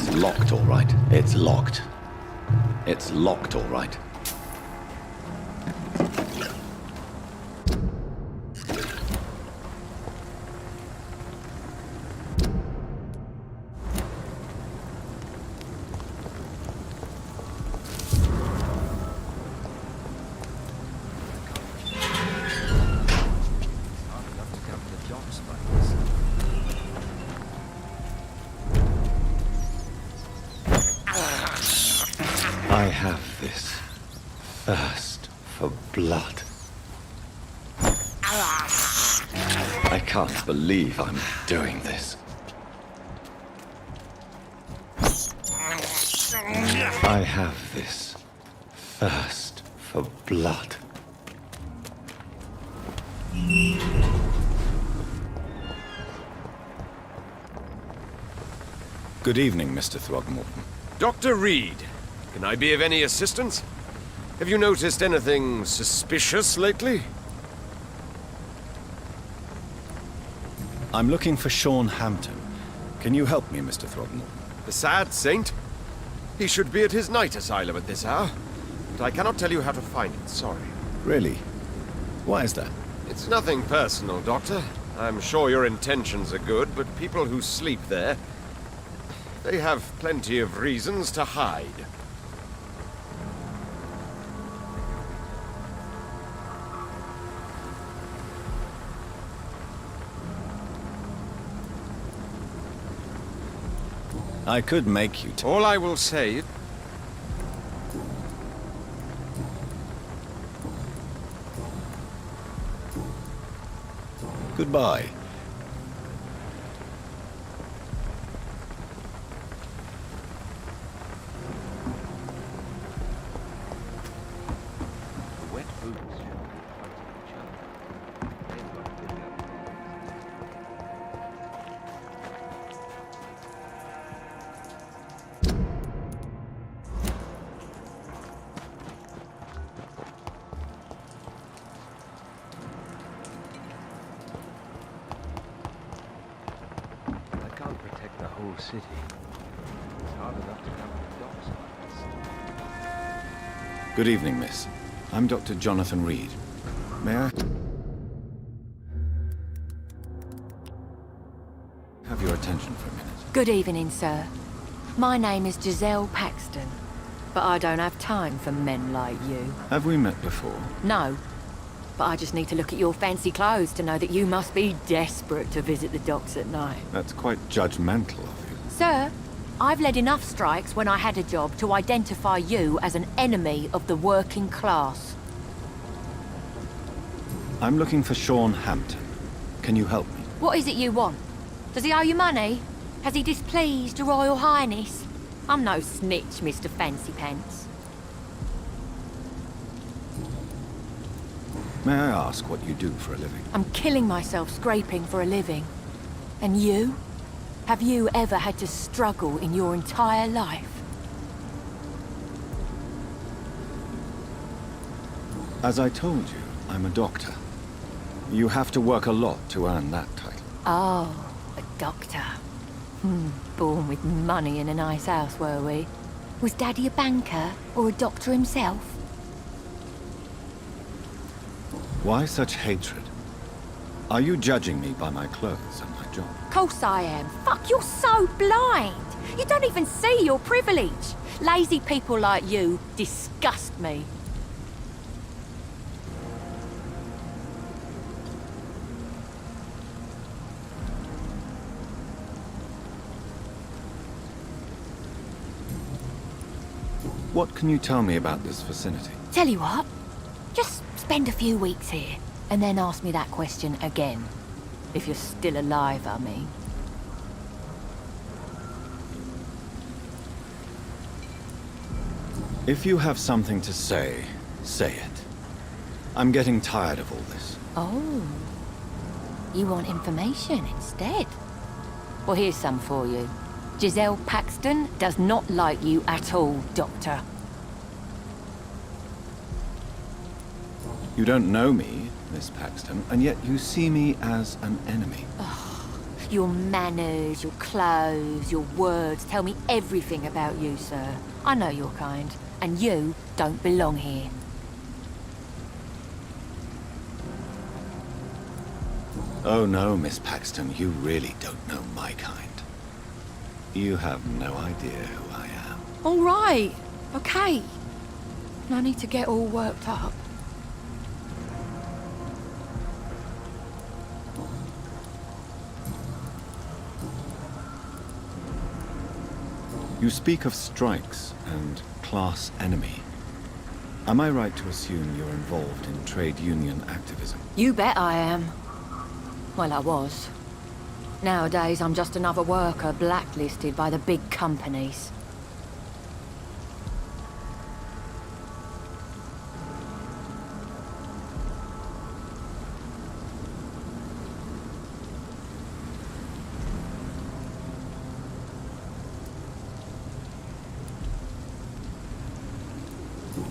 It's locked, all right. It's locked. It's locked, all right. I have this thirst for blood. I can't believe I'm doing this. I have this thirst for blood. Good evening, Mr. Throgmorton. Dr. Reed, can I be of any assistance? Have you noticed anything suspicious lately? I'm looking for Sean Hampton. Can you help me, Mr. Throgmorton? The sad saint? He should be at his night asylum at this hour. But I cannot tell you how to find it, sorry. Really? Why is that? It's nothing personal, Doctor. I'm sure your intentions are good, but people who sleep there, they have plenty of reasons to hide. I could make you All I will say... Goodbye. Wet boots should be quite a challenge. They've got to dig up. I can't protect the whole city. It's hard enough to cover the docks like this. Good evening, miss. I'm Dr. Jonathan Reed. May I have your attention for a minute? Good evening, sir. My name is Giselle Paxton, but I don't have time for men like you. Have we met before? No, but I just need to look at your fancy clothes to know that you must be desperate to visit the docks at night. That's quite judgmental of you. Sir, I've led enough strikes when I had a job to identify you as an enemy of the working class. I'm looking for Sean Hampton. Can you help me? What is it you want? Does he owe you money? Has he displeased your Royal Highness? I'm no snitch, Mr. Fancy Pants. May I ask what you do for a living? I'm killing myself scraping for a living. And you? Have you ever had to struggle in your entire life? As I told you, I'm a doctor. You have to work a lot to earn that title. Oh, a doctor. Born with money in a nice house, were we? Was Daddy a banker or a doctor himself? Why such hatred? Are you judging me by my clothes and my job? Course I am. Fuck, you're so blind. You don't even see your privilege. Lazy people like you disgust me. What can you tell me about this vicinity? Tell you what, just spend a few weeks here, and then ask me that question again. If you're still alive, I mean. If you have something to say, say it. I'm getting tired of all this. Oh. You want information instead? Well, here's some for you. Giselle Paxton does not like you at all, Doctor. You don't know me, Miss Paxton, and yet you see me as an enemy. Your manners, your clothes, your words tell me everything about you, sir. I know your kind, and you don't belong here. Oh no, Miss Paxton, you really don't know my kind. You have no idea who I am. All right, okay. No need to get all worked up. You speak of strikes and class enemy. Am I right to assume you're involved in trade union activism? You bet I am. Well, I was. Nowadays, I'm just another worker blacklisted by the big companies.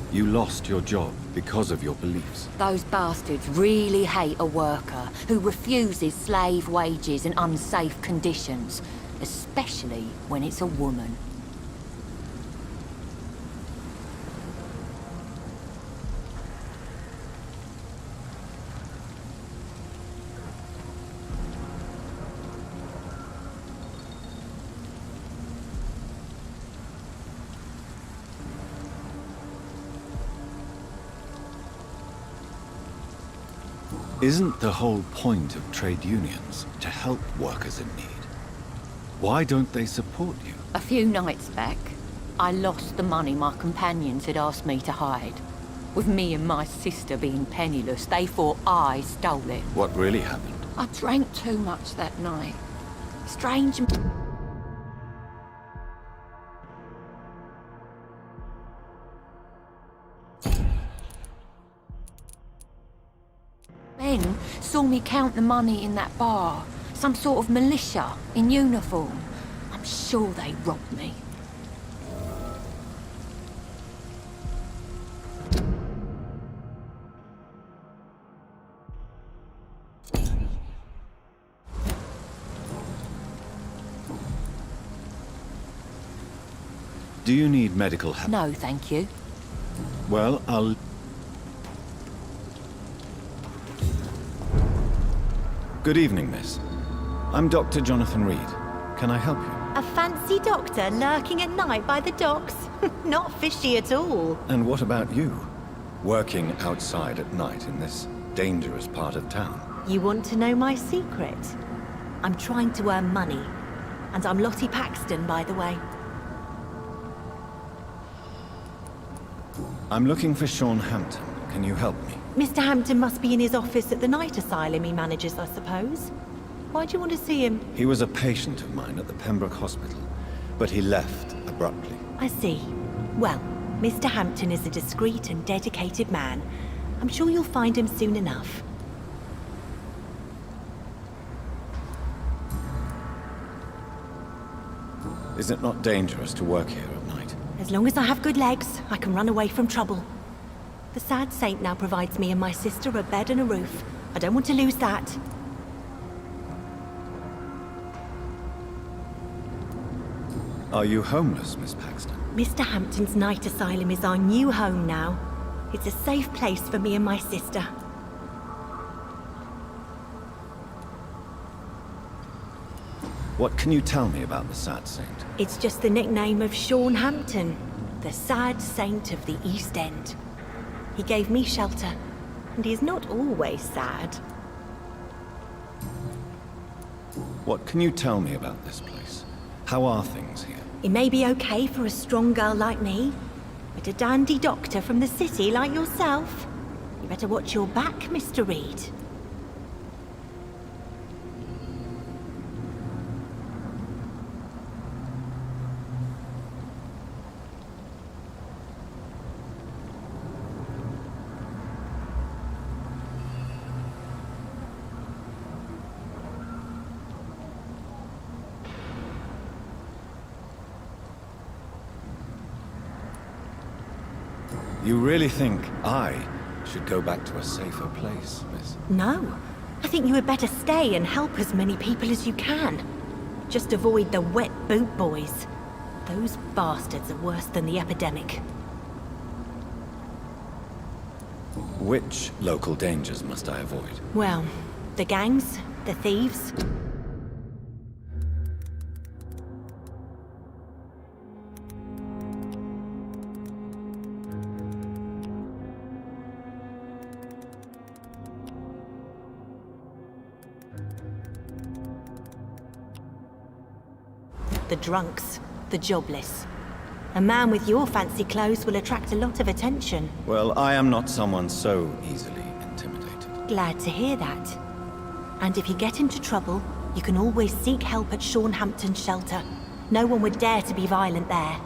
You lost your job because of your beliefs. Those bastards really hate a worker who refuses slave wages and unsafe conditions, especially when it's a woman. Isn't the whole point of trade unions to help workers in need? Why don't they support you? A few nights back, I lost the money my companions had asked me to hide. With me and my sister being penniless, they thought I stole it. What really happened? I drank too much that night. Strange... men saw me count the money in that bar. Some sort of militia in uniform. I'm sure they robbed me. Do you need medical help? No, thank you. Well, I'll... Good evening, miss. I'm Dr. Jonathan Reed. Can I help you? A fancy doctor lurking at night by the docks? Not fishy at all. And what about you? Working outside at night in this dangerous part of town? You want to know my secret? I'm trying to earn money. And I'm Lottie Paxton, by the way. I'm looking for Sean Hampton. Can you help me? Mr. Hampton must be in his office at the night asylum he manages, I suppose. Why do you want to see him? He was a patient of mine at the Pembroke Hospital, but he left abruptly. I see. Well, Mr. Hampton is a discreet and dedicated man. I'm sure you'll find him soon enough. Is it not dangerous to work here at night? As long as I have good legs, I can run away from trouble. The sad saint now provides me and my sister a bed and a roof. I don't want to lose that. Are you homeless, Miss Paxton? Mr. Hampton's night asylum is our new home now. It's a safe place for me and my sister. What can you tell me about the Sad Saint? It's just the nickname of Sean Hampton, the sad saint of the East End. He gave me shelter, and he is not always sad. What can you tell me about this place? How are things here? It may be okay for a strong girl like me, but a dandy doctor from the city like yourself, you better watch your back, Mr. Reed. You really think I should go back to a safer place, miss? No, I think you had better stay and help as many people as you can. Just avoid the wet boot boys. Those bastards are worse than the epidemic. Which local dangers must I avoid? Well, the gangs, the thieves. The drunks, the jobless. A man with your fancy clothes will attract a lot of attention. Well, I am not someone so easily intimidated. Glad to hear that. And if you get into trouble, you can always seek help at Hampton's shelter. No one would dare to be violent there.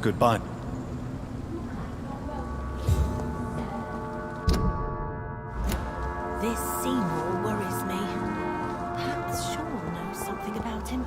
Goodbye. This Seymour worries me. Perhaps Sean knows something about him.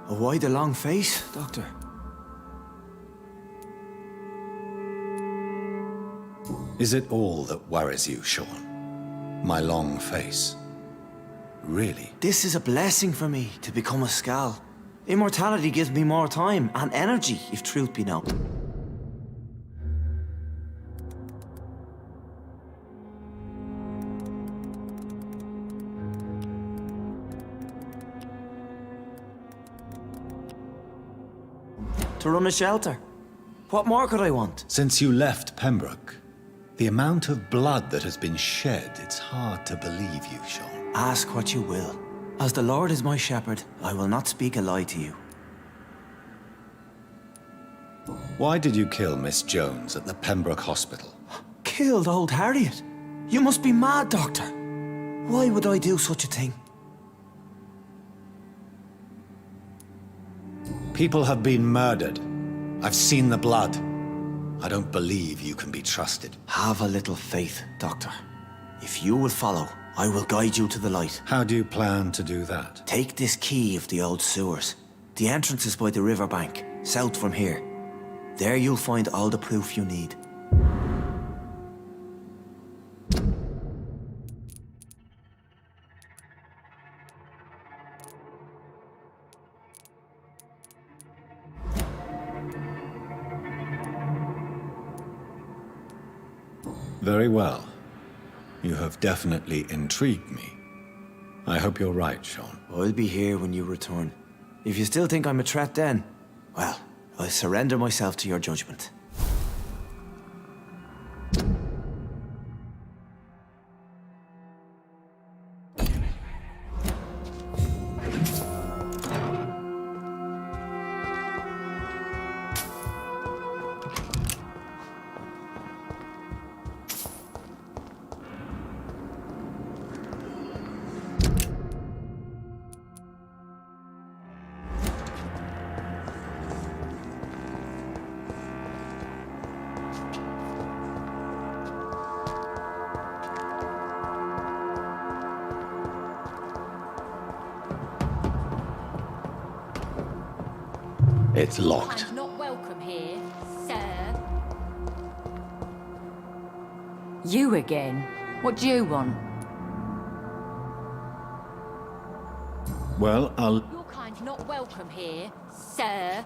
Why the long face, Doctor? Is it all that worries you, Sean? My long face? Really? This is a blessing for me to become a Skal. Immortality gives me more time and energy, if truth be known. To run a shelter. What more could I want? Since you left Pembroke, the amount of blood that has been shed, it's hard to believe you, Sean. Ask what you will. As the Lord is my shepherd, I will not speak a lie to you. Why did you kill Miss Jones at the Pembroke Hospital? Killed old Harriet? You must be mad, Doctor. Why would I do such a thing? People have been murdered. I've seen the blood. I don't believe you can be trusted. Have a little faith, Doctor. If you will follow, I will guide you to the light. How do you plan to do that? Take this key of the old sewers. The entrance is by the riverbank, south from here. There you'll find all the proof you need. Very well. You have definitely intrigued me. I hope you're right, Sean. I'll be here when you return. If you still think I'm a threat then, well, I surrender myself to your judgment. It's locked. I'm not welcome here, sir. You again? What do you want? Well, Your kind's not welcome here, sir.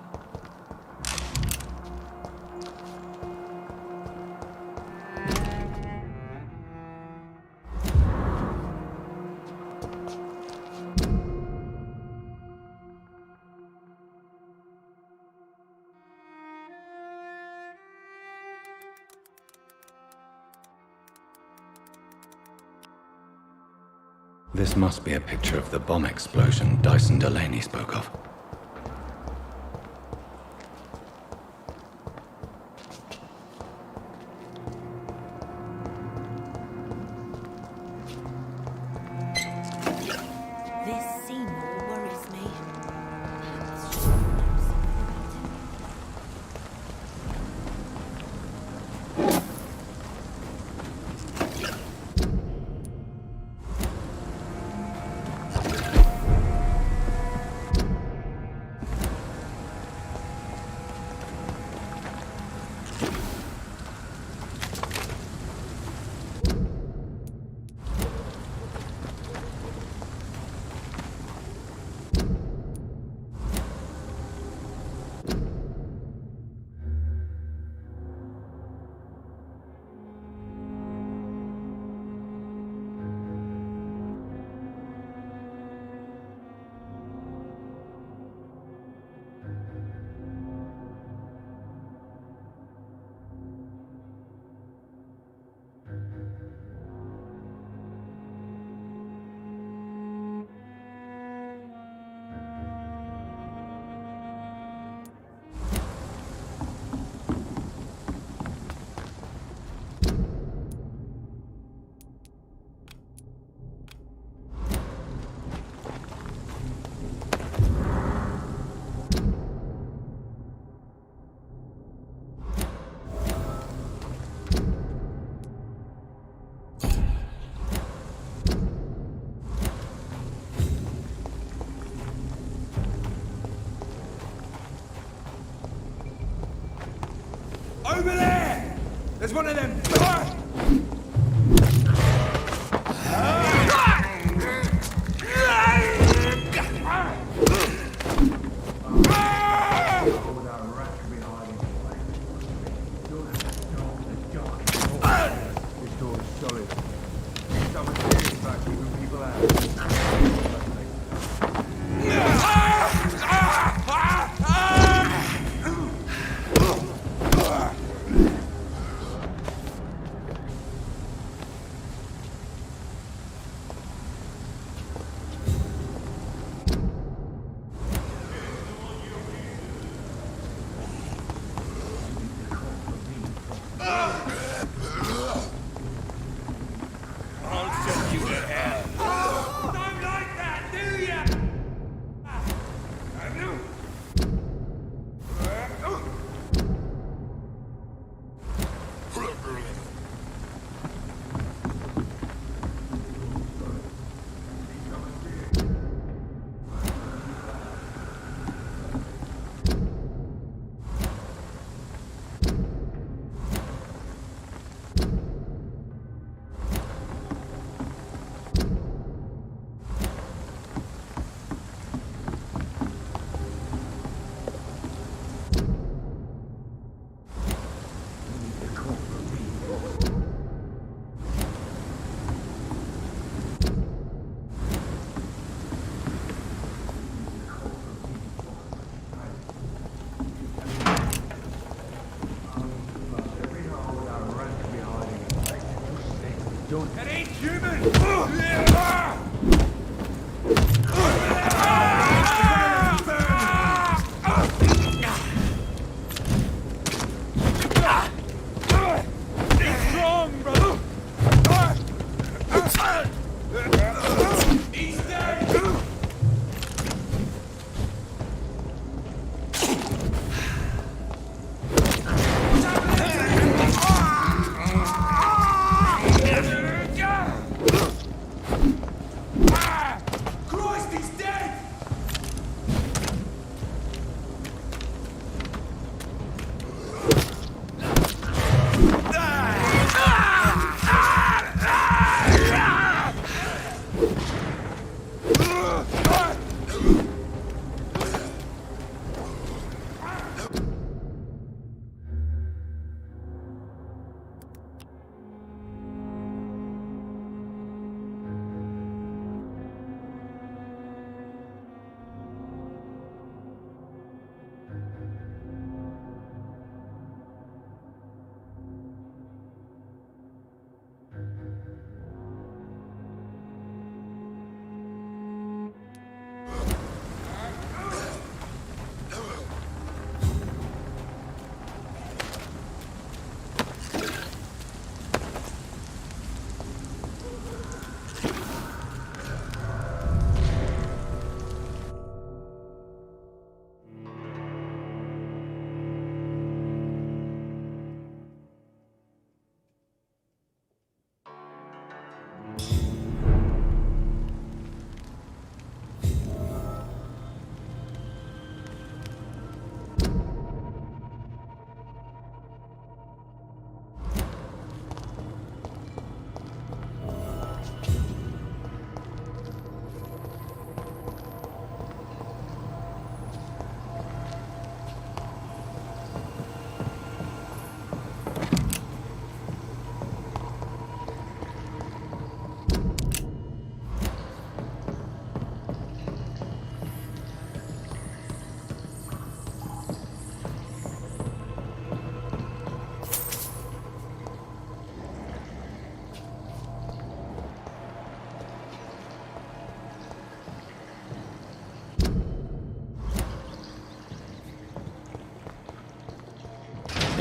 This must be a picture of the bomb explosion Dyson Delaney spoke of. This Seymour worries me. Over there! There's one of them! That ain't human! He's strong, bro! He's dead! What's happening?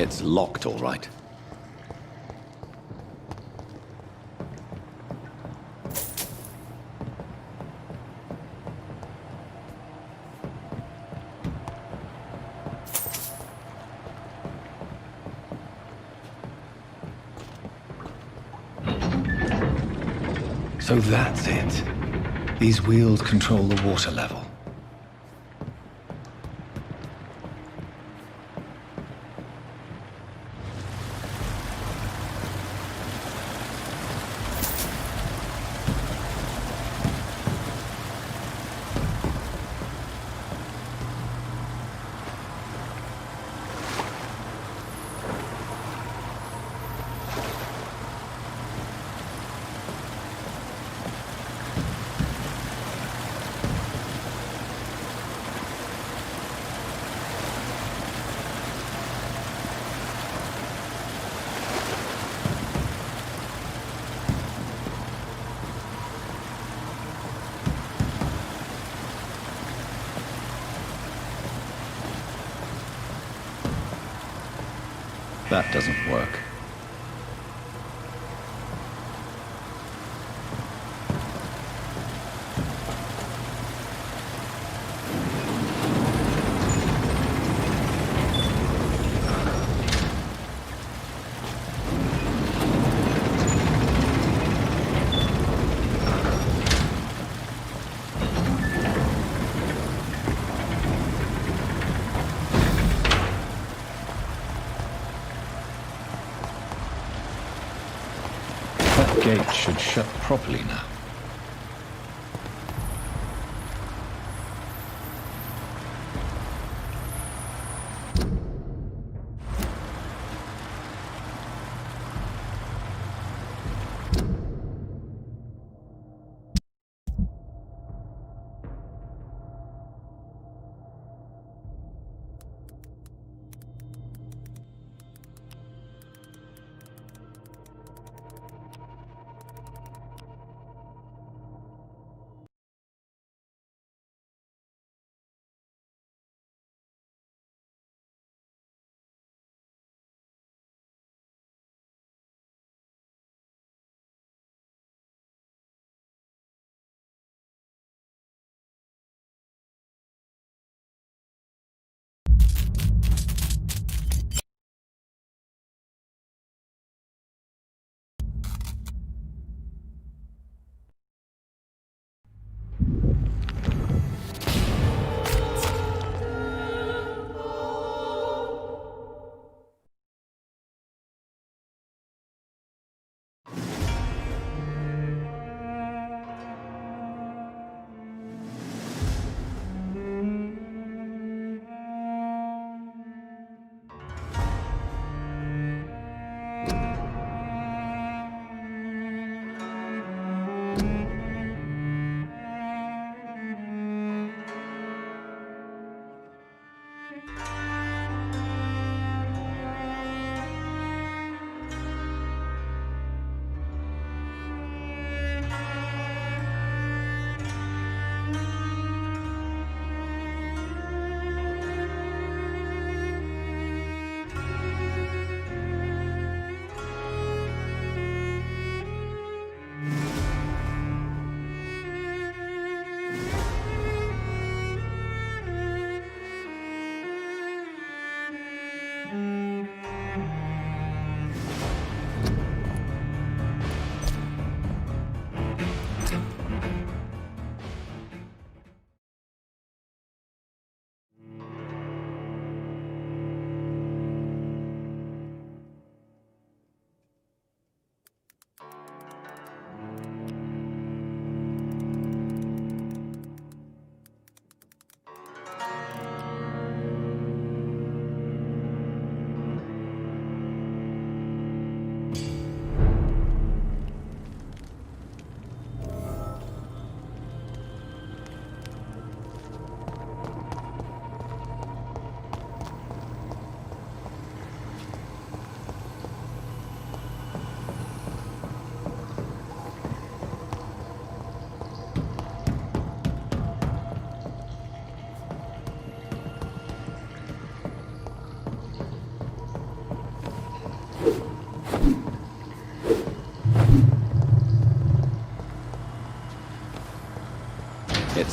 It's locked, all right. So that's it. These wheels control the water level. That doesn't work. That gate should shut properly now.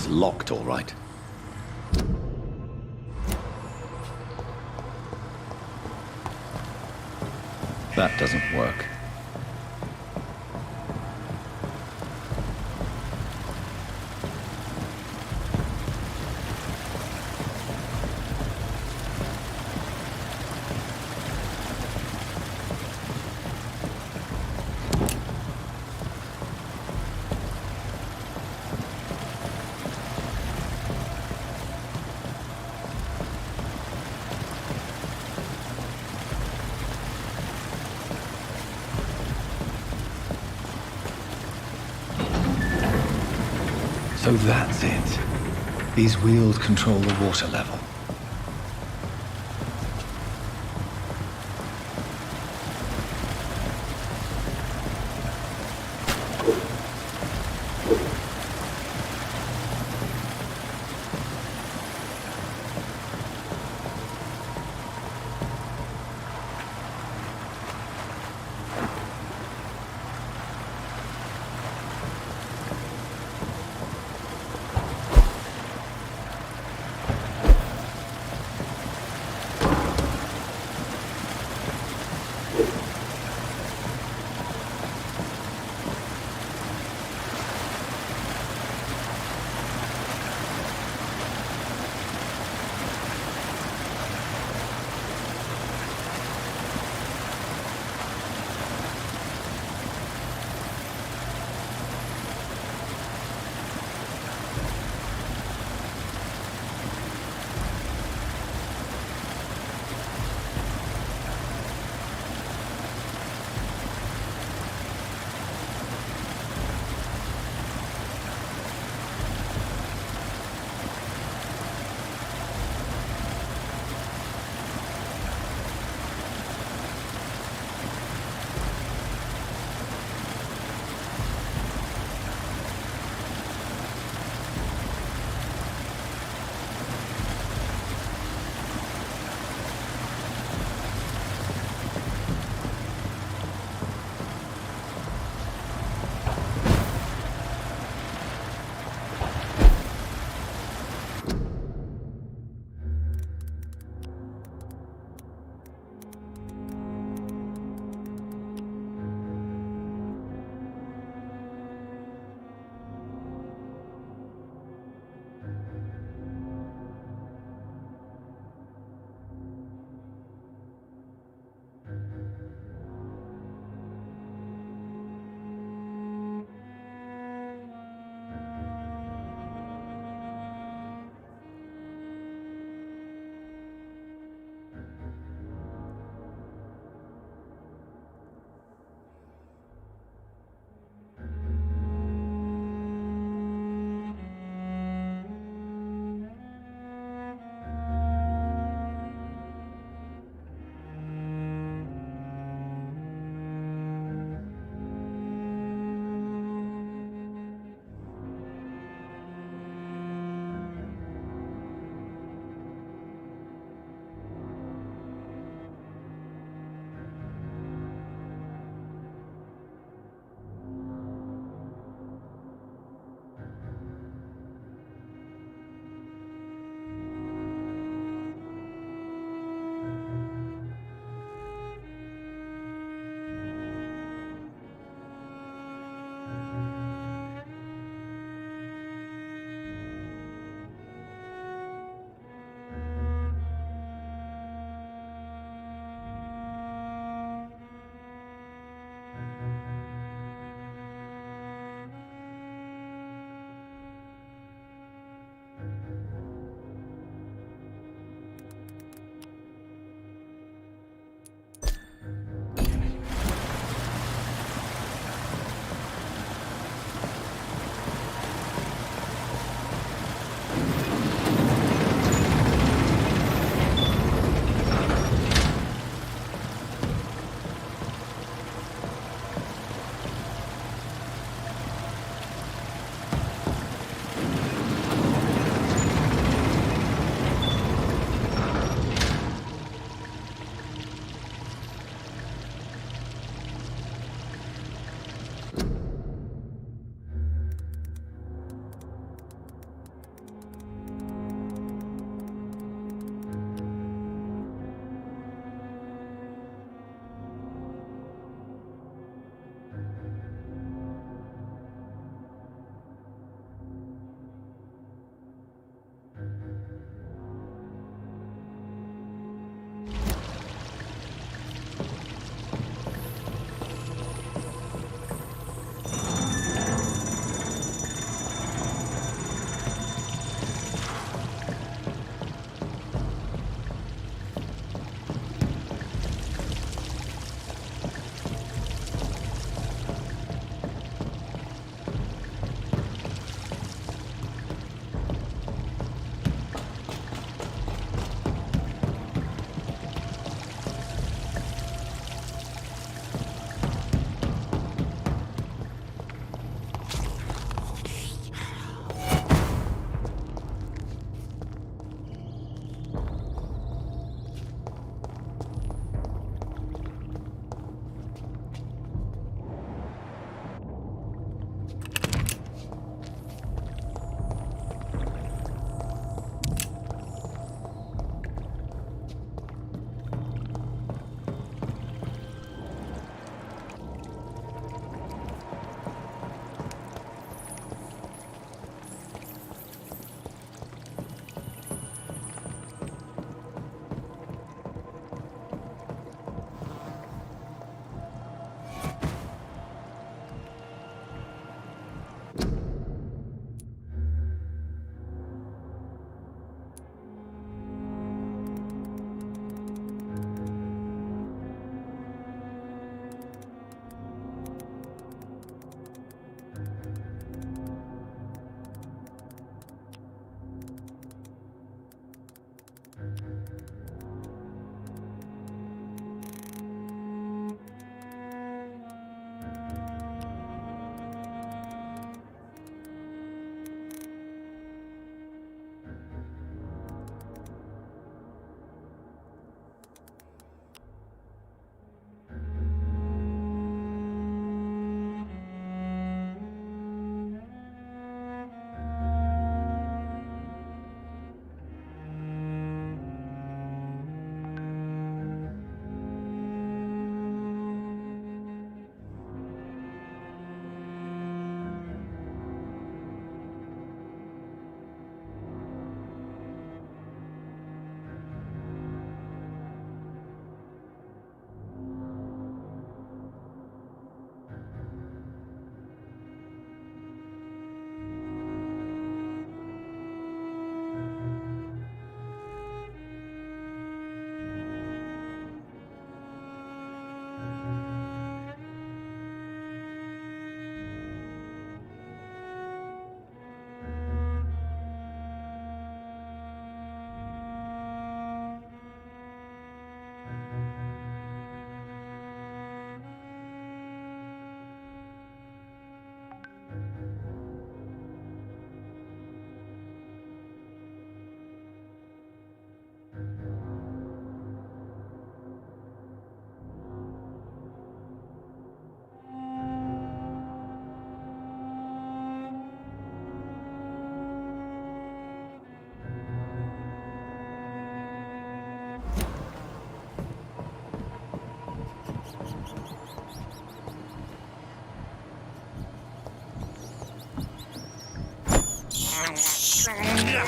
locked, all right. That doesn't work. So that's it. These wheels control the water level.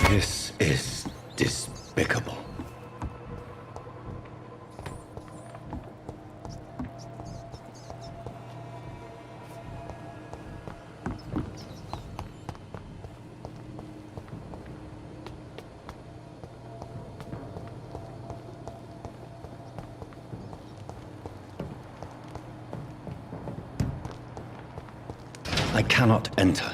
This is despicable. I cannot enter.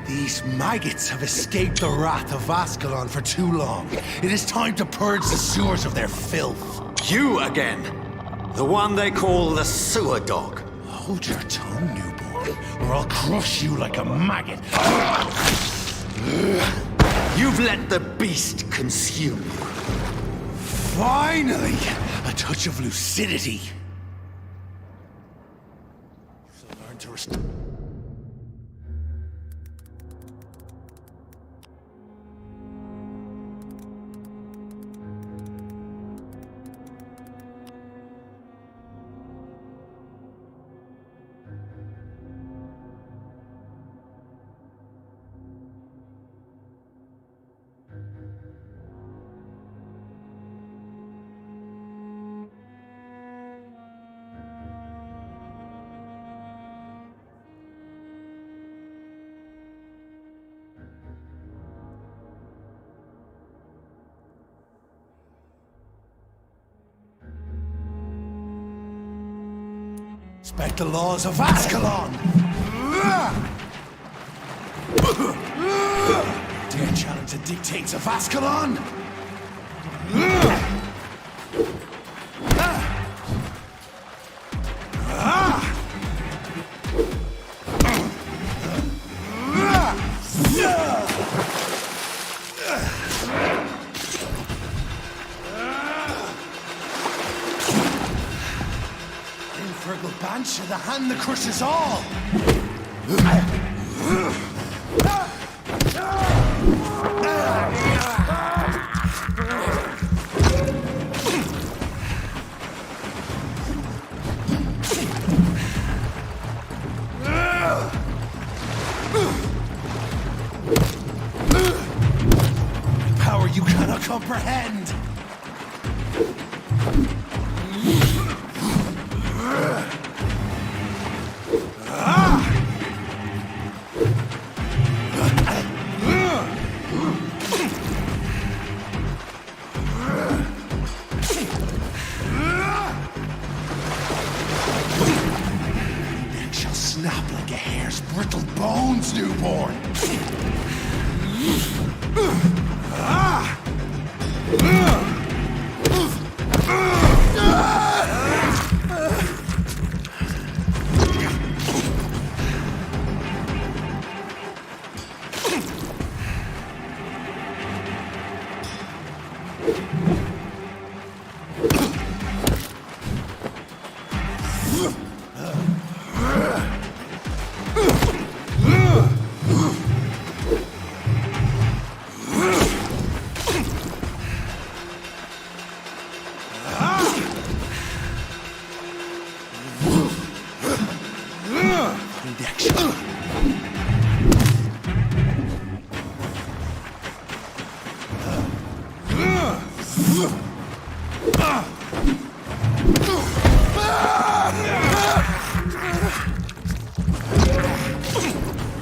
These maggots have escaped the wrath of Ascalon for too long. It is time to purge the sewers of their filth. You again! The one they call the sewer dog. Hold your tongue, newborn, or I'll crush you like a maggot. You've let the beast consume you. Finally! A touch of lucidity. So learn to respect. Respect the laws of Ascalon! Dare challenge the dictates of Ascalon? Infernal Banshee, the hand that crushes all! Power you cannot comprehend! Neck shall snap like a hare's brittle bones, newborn!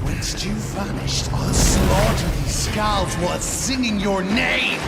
Whence you vanished, I'll slaughter these scalds while singing your name!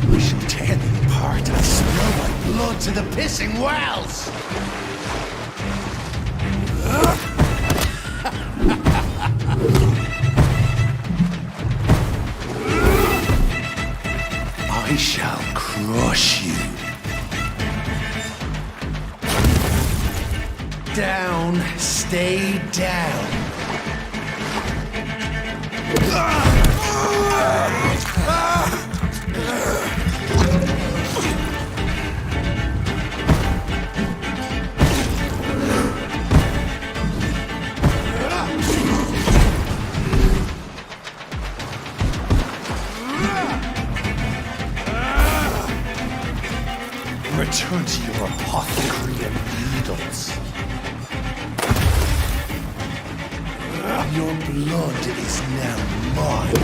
We shall tear them apart and spill my blood to the pissing wells! I shall crush you. Down, stay down. Return to your apothecary and needles. Your blood is now mine.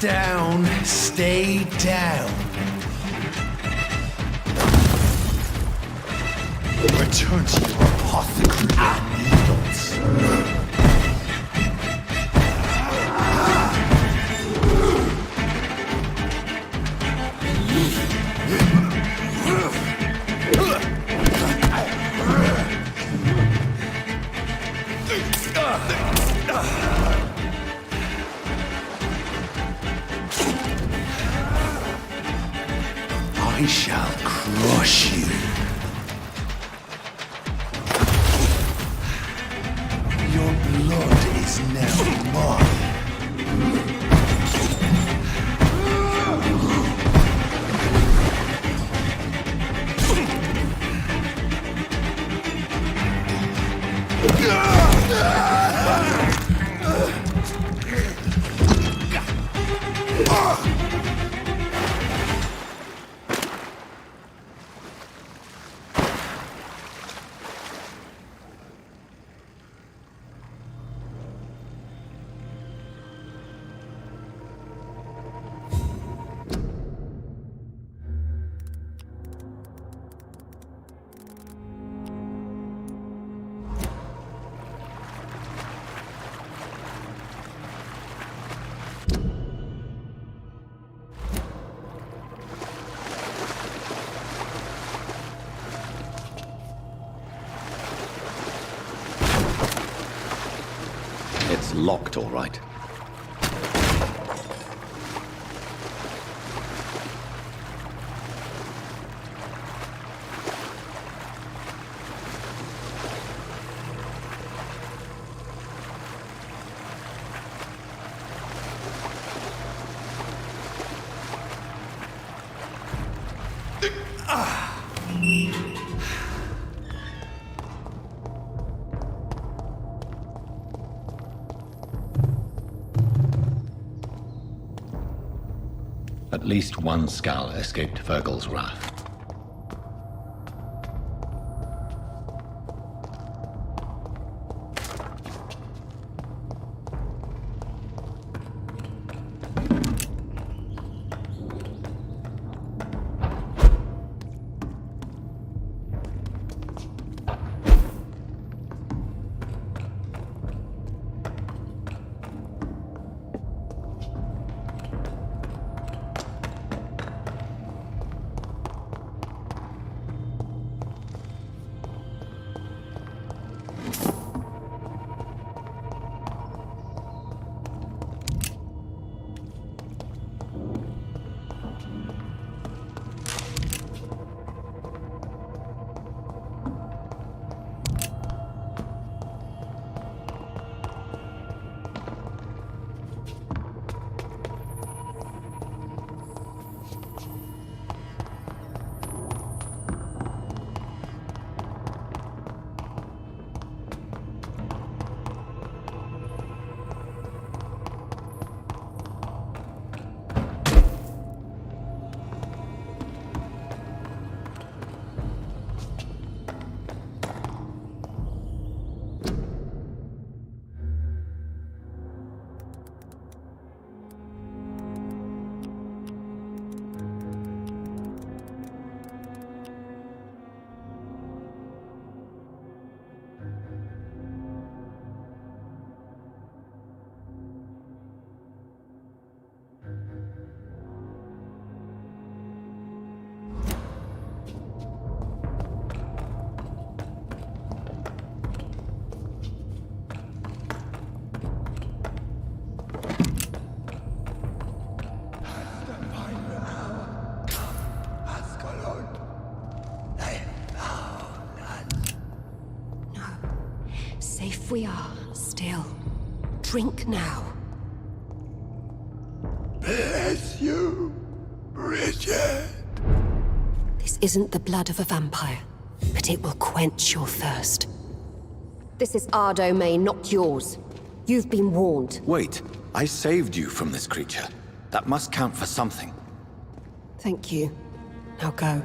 Down, stay down. Return to your apothecary and needles. I shall crush you. Your blood is now mine. It's locked, all right. At least one skull escaped Virgil's wrath. safe we are, still. Drink now. Bless you, Bridget. This isn't the blood of a vampire, but it will quench your thirst. This is our domain, not yours. You've been warned. Wait, I saved you from this creature. That must count for something. Thank you. Now go.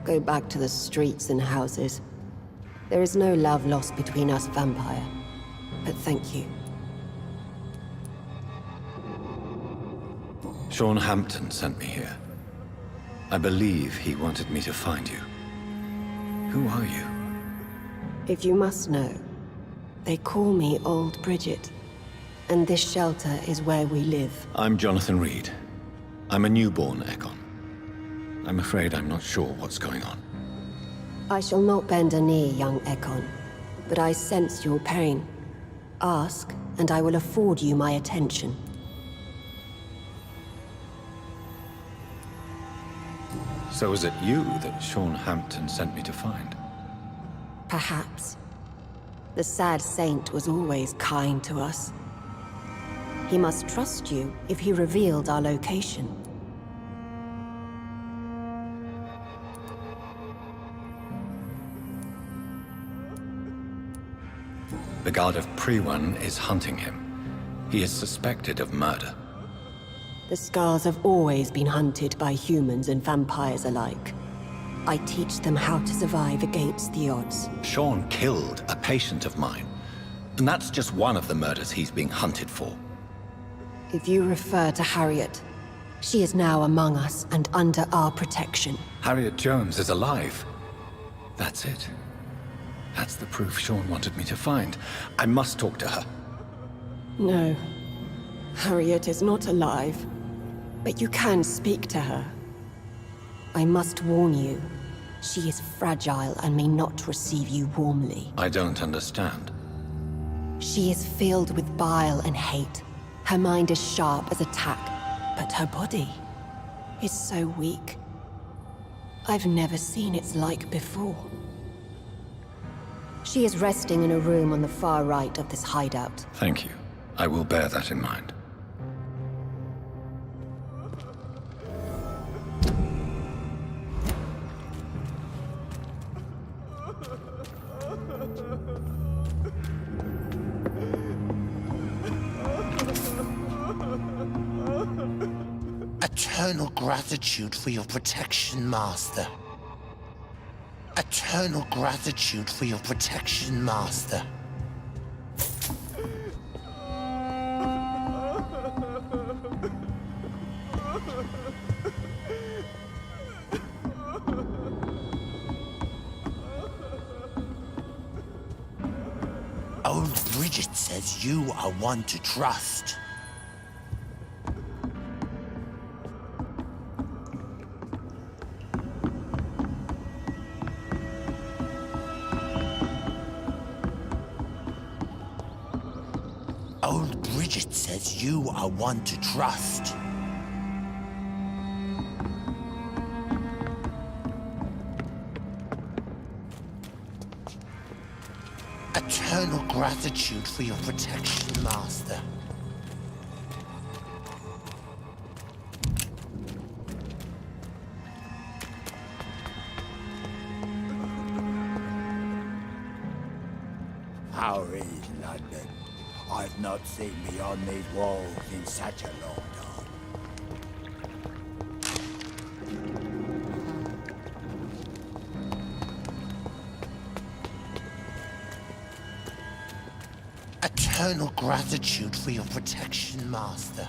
Go back to the streets and houses. There is no love lost between us, vampire. But thank you. Sean Hampton sent me here. I believe he wanted me to find you. Who are you? If you must know, they call me Old Bridget. And this shelter is where we live. I'm Jonathan Reed. I'm a newborn Ekon. I'm afraid I'm not sure what's going on. I shall not bend a knee, young Ekon, but I sense your pain. Ask, and I will afford you my attention. So is it you that Sean Hampton sent me to find? Perhaps. The sad saint was always kind to us. He must trust you if he revealed our location. The guard of Prewan is hunting him. He is suspected of murder. The Scars have always been hunted by humans and vampires alike. I teach them how to survive against the odds. Sean killed a patient of mine. And that's just one of the murders he's being hunted for. If you refer to Harriet, she is now among us and under our protection. Harriet Jones is alive. That's it. That's the proof Sean wanted me to find. I must talk to her. No. Harriet is not alive. But you can speak to her. I must warn you. She is fragile and may not receive you warmly. I don't understand. She is filled with bile and hate. Her mind is sharp as a tack, but her body is so weak. I've never seen its like before. She is resting in a room on the far right of this hideout. Thank you. I will bear that in mind. Eternal gratitude for your protection, Master. Eternal gratitude for your protection, Master. Old Bridget says you are one to trust. Old Bridget says you are one to trust. Eternal gratitude for your protection, Master. How is London? I've not seen beyond these walls in such a long time. Eternal gratitude for your protection, Master.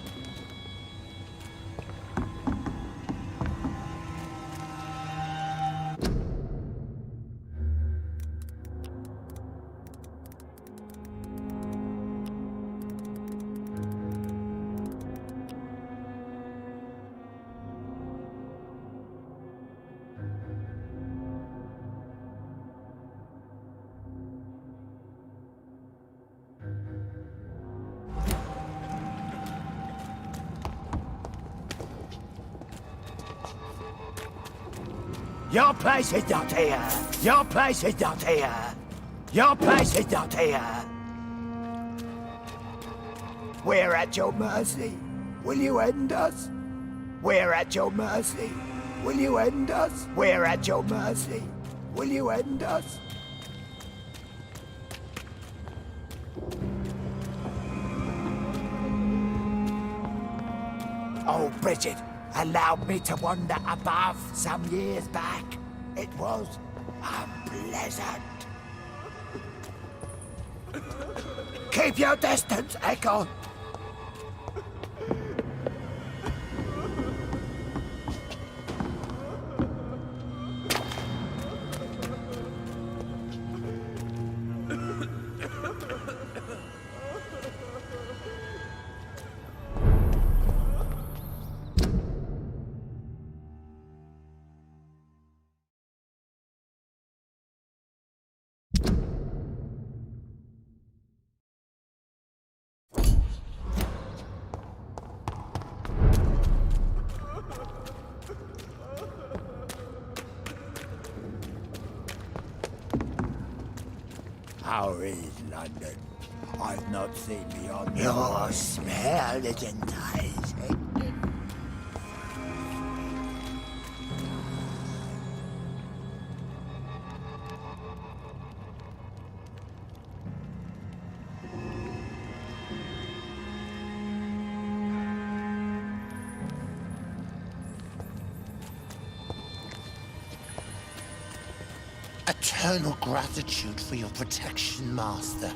Your place is not here! Your place is not here! Your place is not here. We're at your mercy. Will you end us? We're at your mercy. Will you end us? We're at your mercy. Will you end us? Oh, Bridget allowed me to wander above some years back. It was unpleasant. Keep your distance, Echo. How is London? I've not seen beyond. Your smell is enticing. Eternal gratitude for your protection, Master.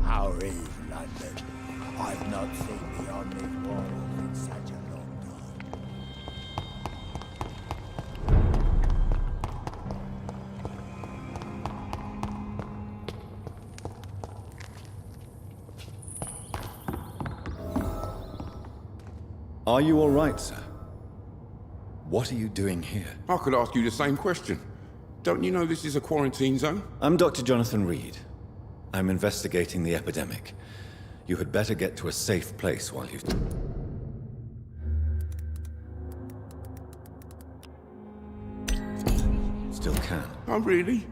How is London? I've not seen beyond these walls in such a long time. Are you all right, sir? What are you doing here? I could ask you the same question. Don't you know this is a quarantine zone? I'm Dr. Jonathan Reed. I'm investigating the epidemic. You had better get to a safe place while you... Still can. Oh, really?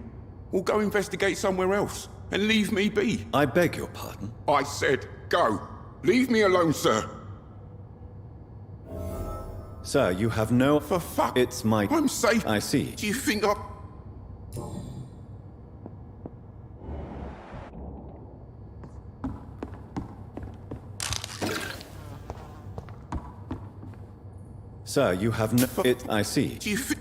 Well, go investigate somewhere else and leave me be. I beg your pardon? I said go. Leave me alone, sir. Sir, you have no... For fuck... It's my... I'm safe. I see. Do you think I... Sir, you have no... I see. Do you think...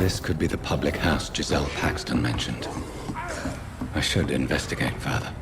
This could be the public house Giselle Paxton mentioned. I should investigate further.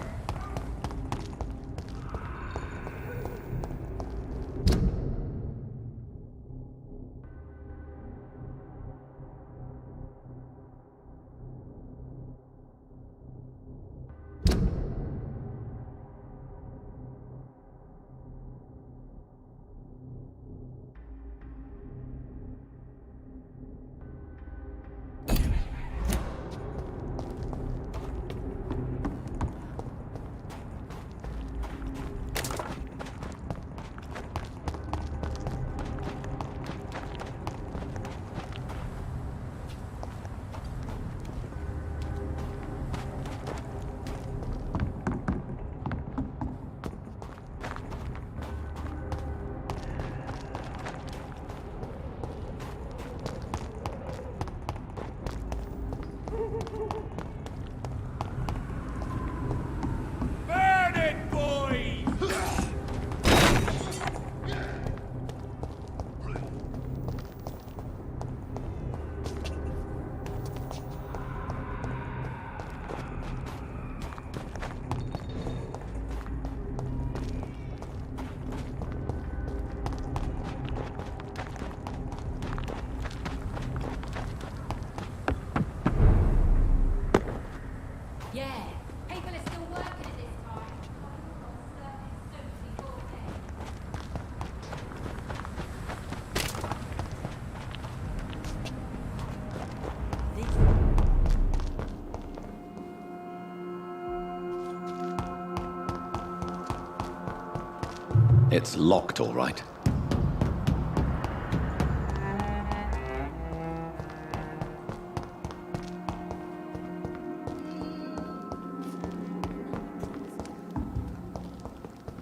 Yeah, people are still working at this time. It's locked, all right.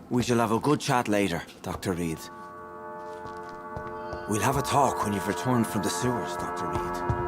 We shall have a good chat later, Dr. Reed. We'll have a talk when you've returned from the sewers, Dr. Reed.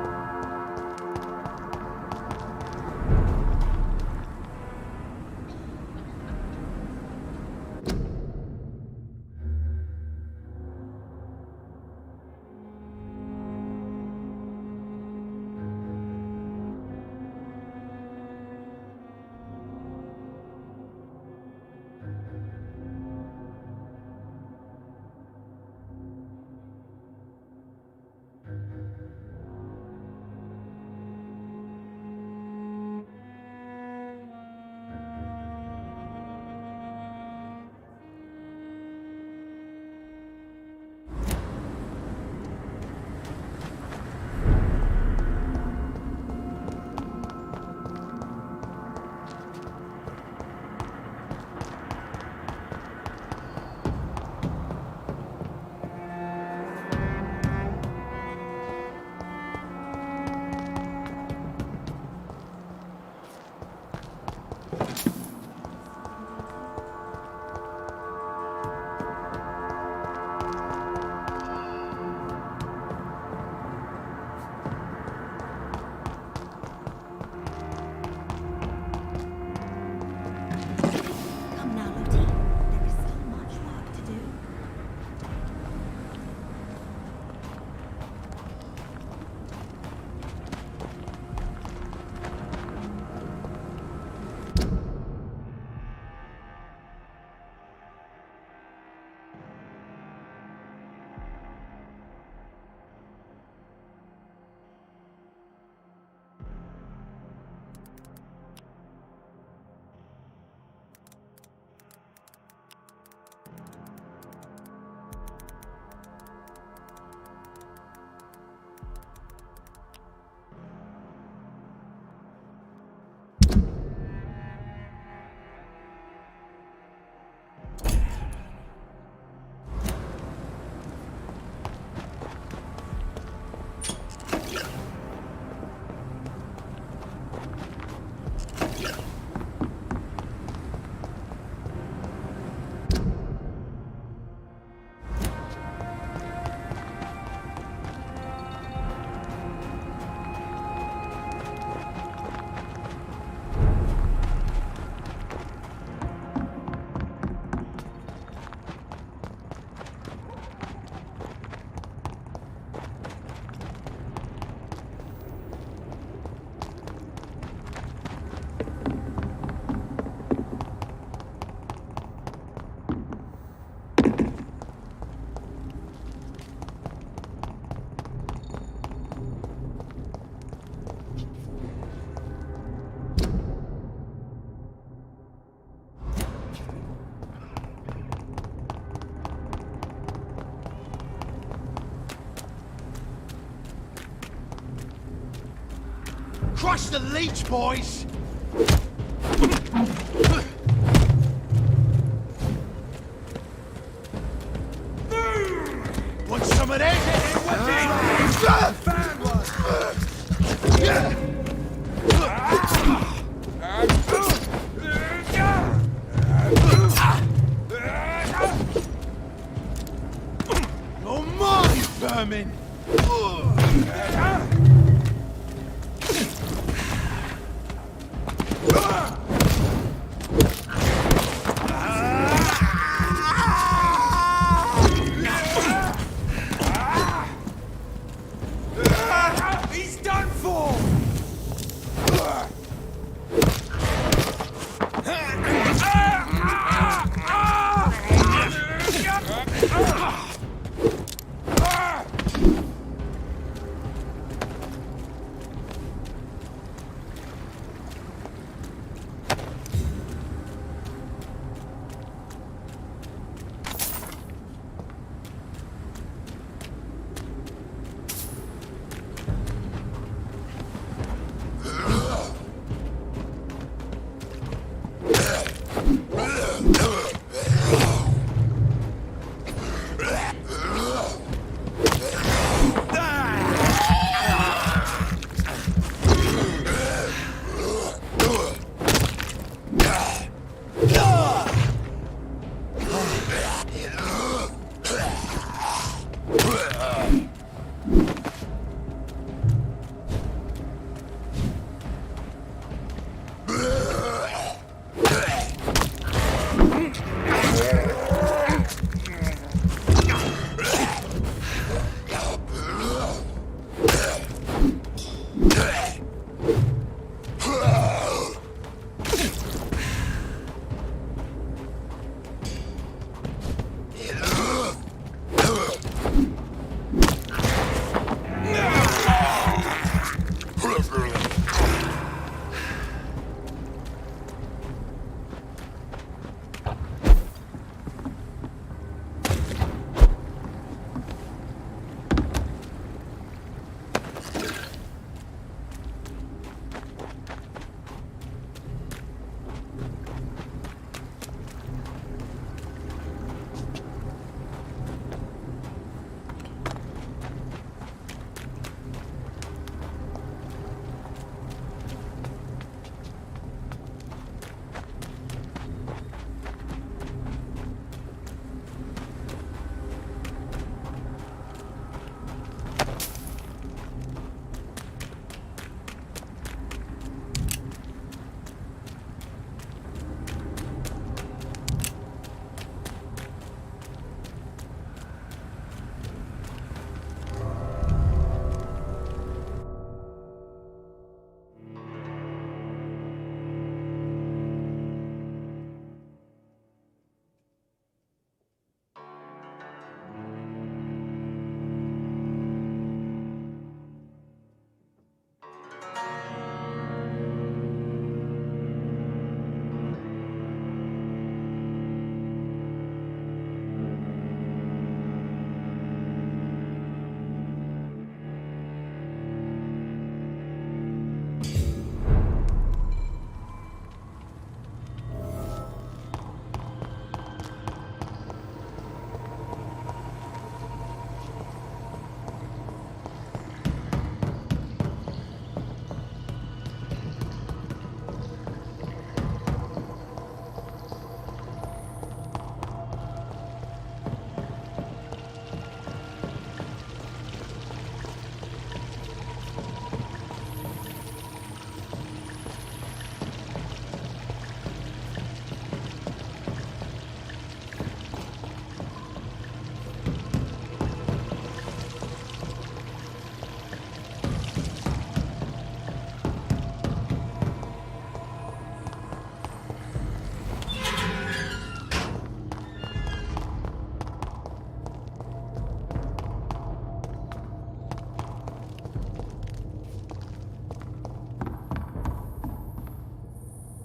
Crush the leech, boys! Want some of this? Oh my, vermin! He's done for!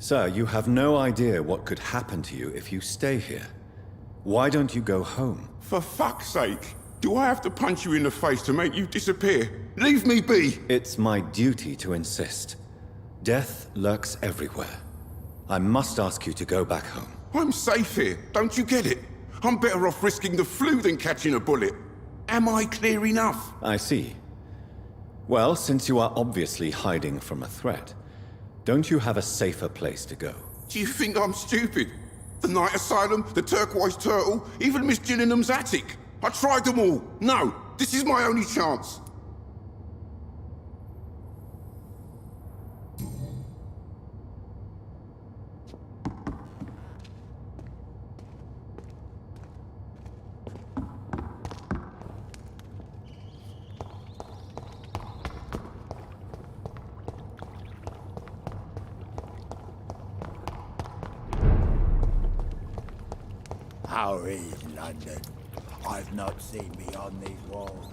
Sir, you have no idea what could happen to you if you stay here. Why don't you go home? For fuck's sake! Do I have to punch you in the face to make you disappear? Leave me be! It's my duty to insist. Death lurks everywhere. I must ask you to go back home. I'm safe here, don't you get it? I'm better off risking the flu than catching a bullet. Am I clear enough? I see. Well, since you are obviously hiding from a threat, don't you have a safer place to go? Do you think I'm stupid? The Night Asylum, the Turquoise Turtle, even Miss Gillingham's attic. I tried them all. No, this is my only chance. How is London? I've not seen beyond these walls.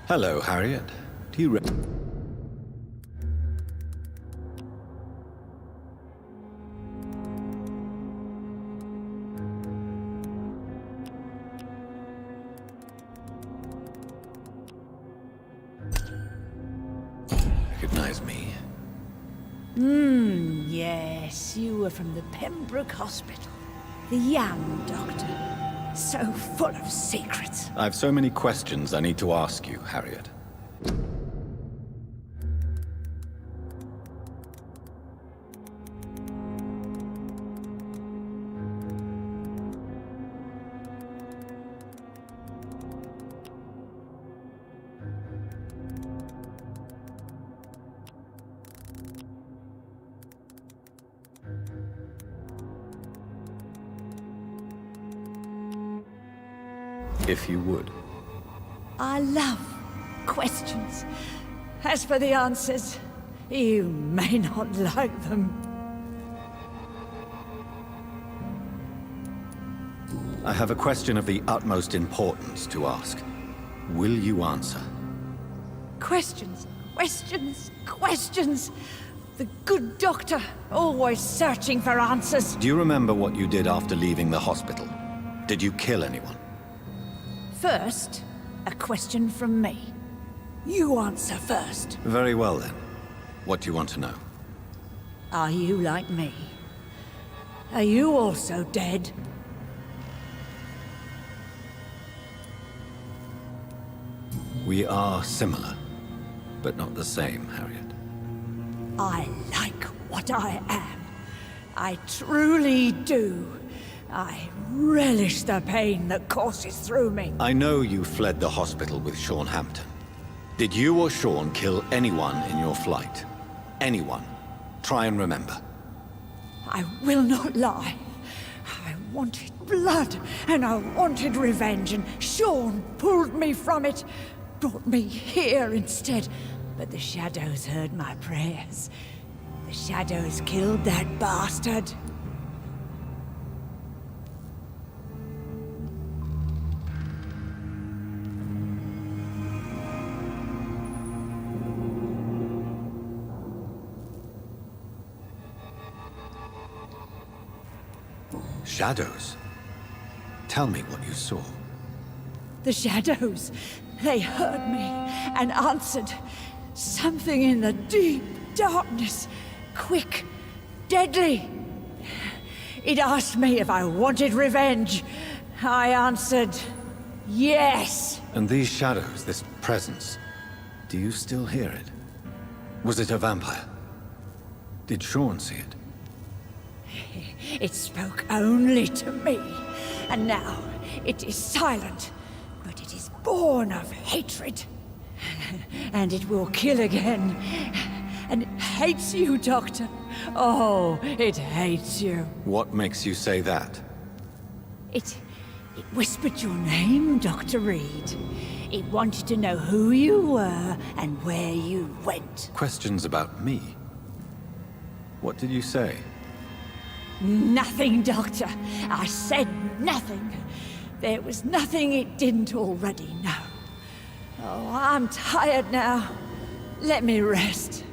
Hello, Harriet. Do you recognize me? Yes, you were from the Pembroke Hospital. The Yam Doctor. So full of secrets. I've so many questions I need to ask you, Harriet. If you would. I love questions. As for the answers, you may not like them. I have a question of the utmost importance to ask. Will you answer? Questions, questions, questions. The good doctor, always searching for answers. Do you remember what you did after leaving the hospital? Did you kill anyone? First, a question from me. You answer first. Very well then. What do you want to know? Are you like me? Are you also dead? We are similar, but not the same, Harriet. I like what I am. I truly do. I relish the pain that courses through me. I know you fled the hospital with Sean Hampton. Did you or Sean kill anyone in your flight? Anyone? Try and remember. I will not lie. I wanted blood, and I wanted revenge, and Sean pulled me from it, brought me here instead. But the shadows heard my prayers. The shadows killed that bastard. Shadows? Tell me what you saw. The shadows, they heard me and answered. Something in the deep darkness, quick, deadly. It asked me if I wanted revenge. I answered, yes. And these shadows, this presence, do you still hear it? Was it a vampire? Did Sean see it? It spoke only to me, and now it is silent, but it is born of hatred. And it will kill again. and it hates you, Doctor. Oh, it hates you. What makes you say that? It whispered your name, Dr. Reed. It wanted to know who you were and where you went. Questions about me? What did you say? Nothing, Doctor. I said nothing. There was nothing it didn't already know. Oh, I'm tired now. Let me rest.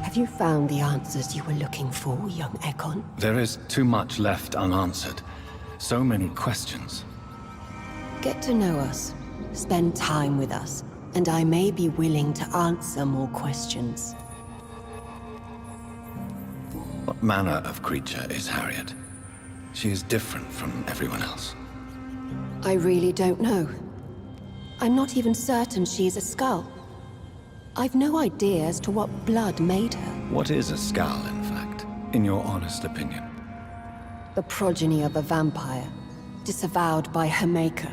Have you found the answers you were looking for, young Ekon? There is too much left unanswered. So many questions. Get to know us, spend time with us, and I may be willing to answer more questions. What manner of creature is Harriet? She is different from everyone else. I really don't know. I'm not even certain she is a skull. I've no idea as to what blood made her. What is a skull, in fact, in your honest opinion? The progeny of a vampire, disavowed by her maker.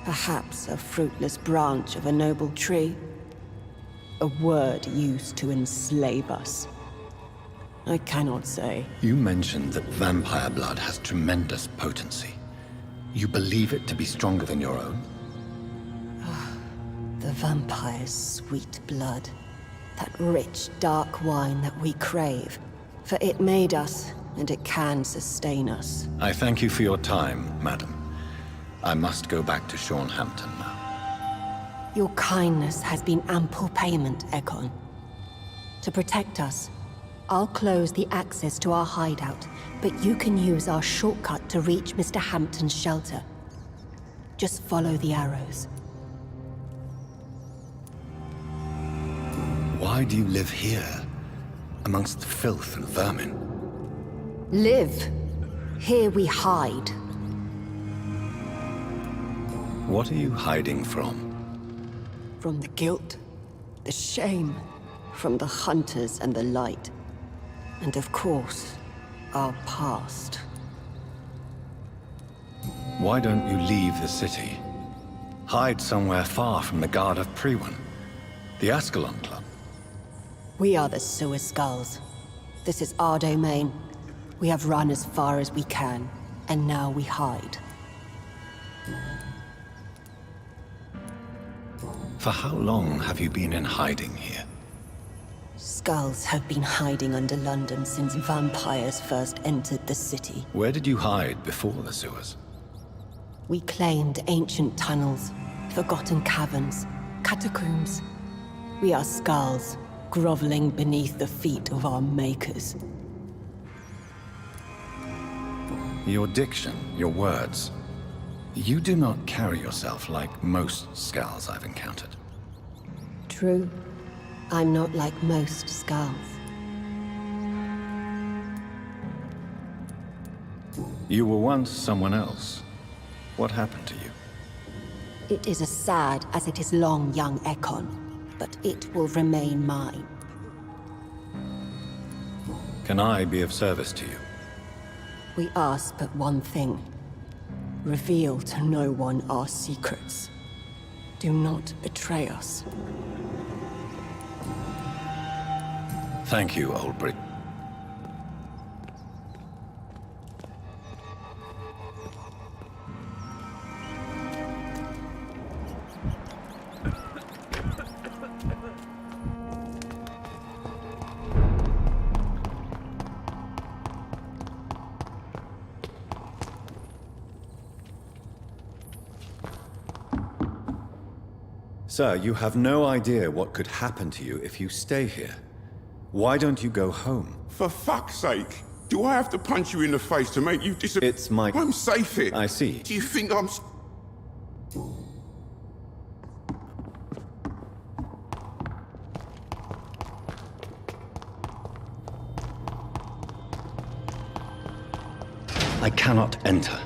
Perhaps a fruitless branch of a noble tree. A word used to enslave us. I cannot say. You mentioned that vampire blood has tremendous potency. You believe it to be stronger than your own? The vampire's sweet blood. That rich, dark wine that we crave. For it made us, and it can sustain us. I thank you for your time, madam. I must go back to Hampton now. Your kindness has been ample payment, Ekon. To protect us, I'll close the access to our hideout, but you can use our shortcut to reach Mr. Hampton's shelter. Just follow the arrows. Why do you live here, amongst filth and vermin? Live. Here we hide. What are you hiding from? From the guilt, the shame, from the hunters and the light. And of course, our past. Why don't you leave the city? Hide somewhere far from the guard of Priwen, the Ascalon Club. We are the Sewer Skulls. This is our domain. We have run as far as we can, and now we hide. For how long have you been in hiding here? Skulls have been hiding under London since vampires first entered the city. Where did you hide before the sewers? We claimed ancient tunnels, forgotten caverns, catacombs. We are skulls, groveling beneath the feet of our makers. Your diction, your words. You do not carry yourself like most skulls I've encountered. True. I'm not like most skulls. You were once someone else. What happened to you? It is as sad as it is long, young Ekon, but it will remain mine. Can I be of service to you? We ask but one thing. Reveal to no one our secrets. Do not betray us. Thank you, Old Brit. Sir, you have no idea what could happen to you if you stay here. Why don't you go home? For fuck's sake. Do I have to punch you in the face to make you disappear? It's my... I'm safe here. I see. Do you think I'm... I cannot enter.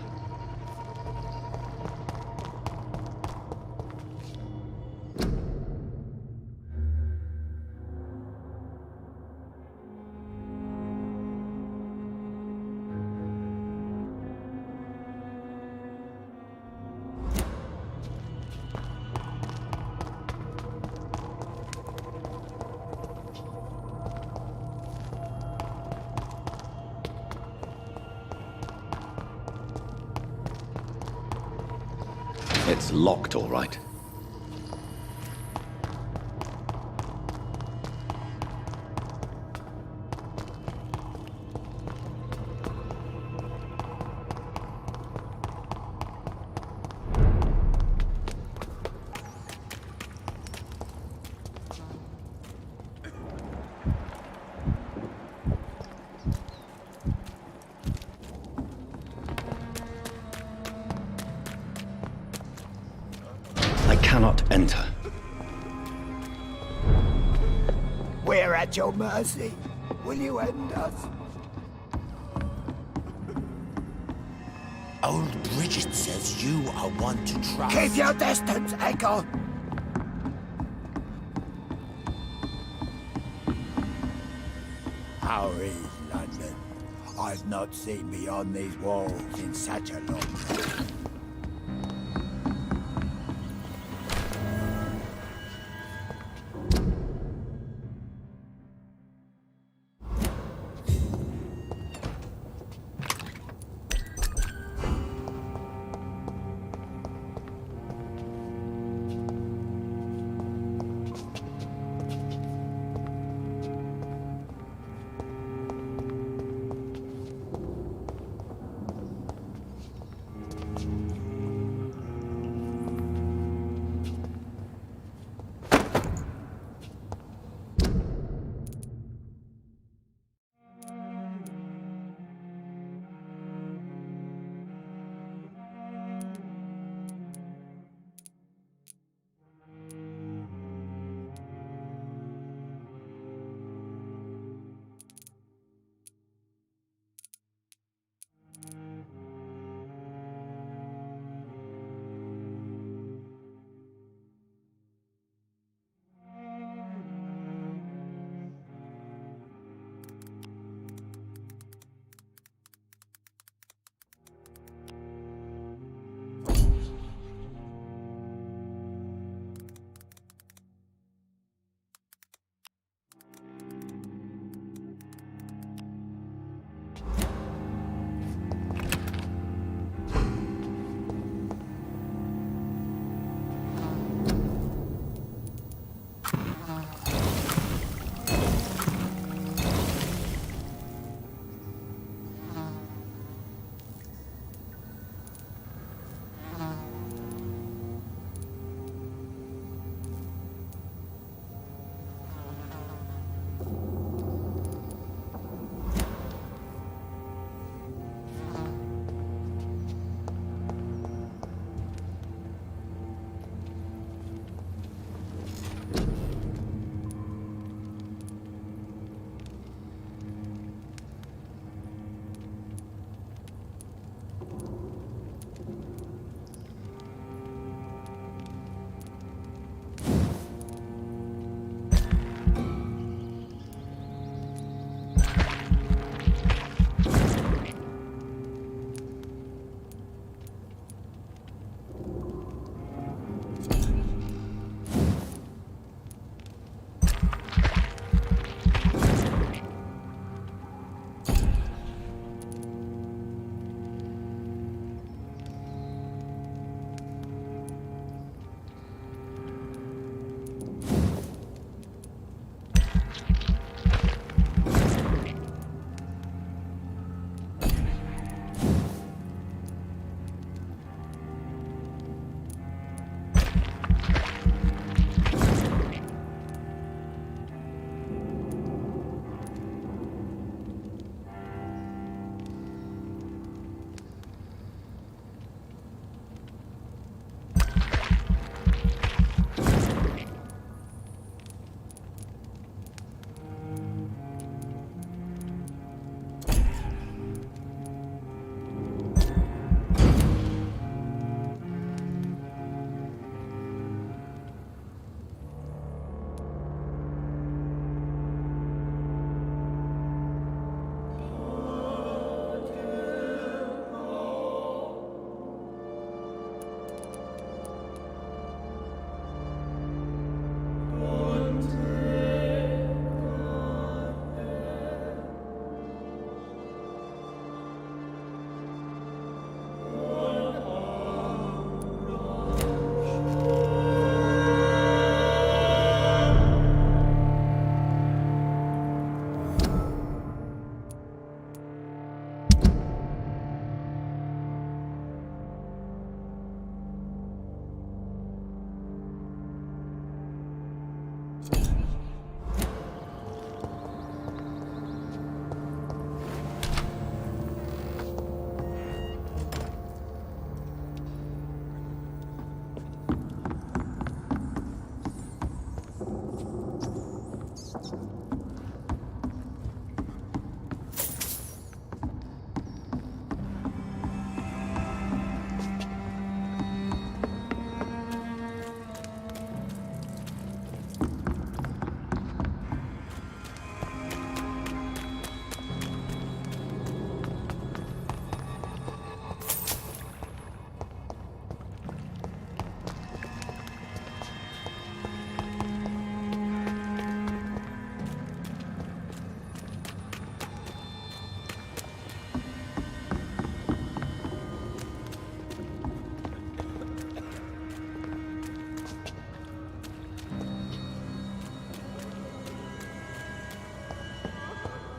It's locked, all right. I cannot enter. We're at your mercy. Will you end us? Old Bridget says you are one to trust. Keep your distance, Echo. How is London? I've not seen beyond these walls in such a long time.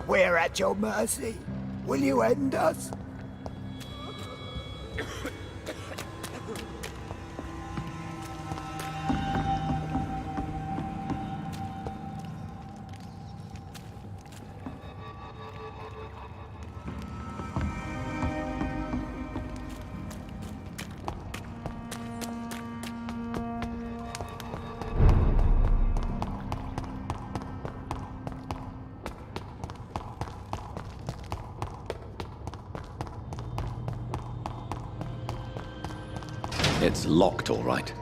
We're at your mercy. Will you end us? It's locked, all right.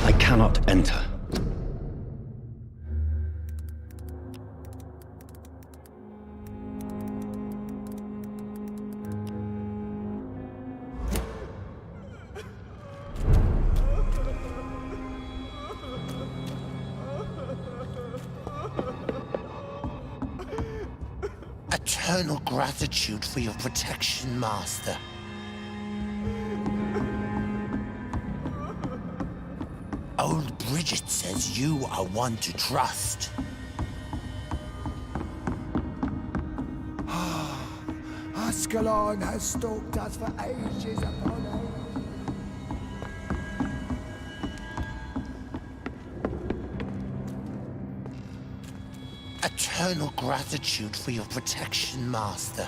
I cannot enter. Eternal gratitude for your protection, Master. Old Bridget says you are one to trust. Ascalon has stalked us for ages upon age. Eternal gratitude for your protection, Master.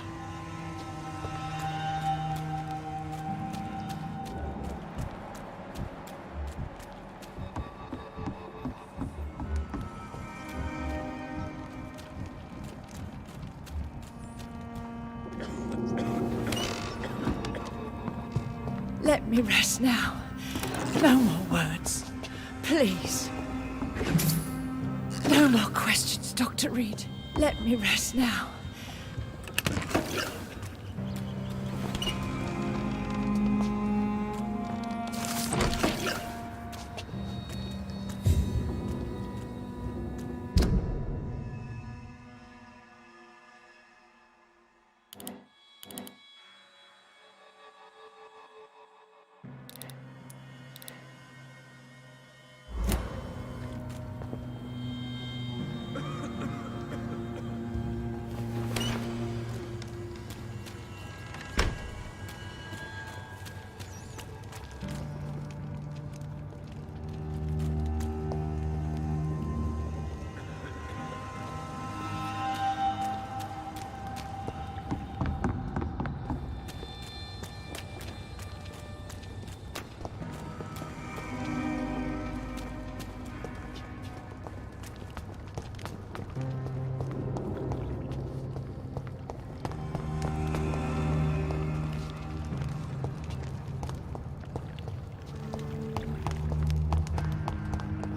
Let me rest now. No more words. Please. No more questions, Dr. Reed. Let me rest now.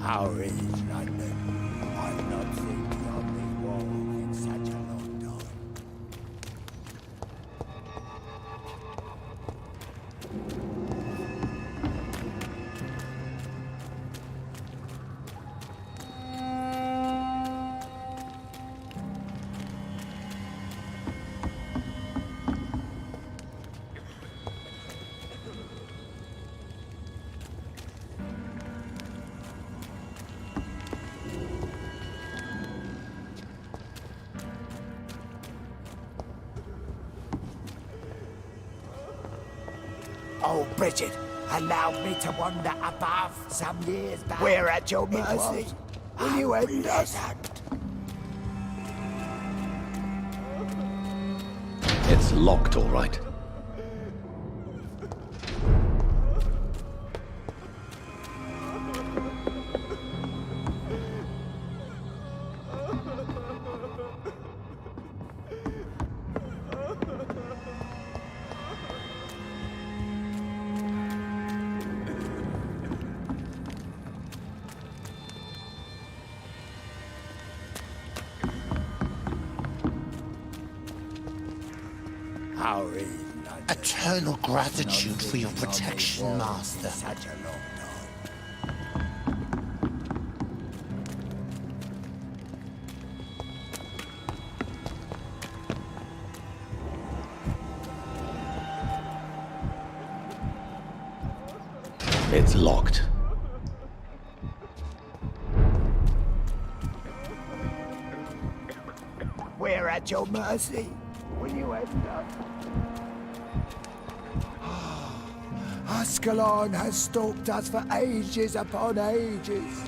How is London? I've not seen beyond these walls in such a long time. Oh, Bridget, allowed me to wander above some years back. We're at your mercy. Will you end us? It's locked, all right. How is London? Eternal gratitude for your protection, Master. Such a long time. It's locked. We're at your mercy. Will you end us? Ascalon has stalked us for ages upon ages.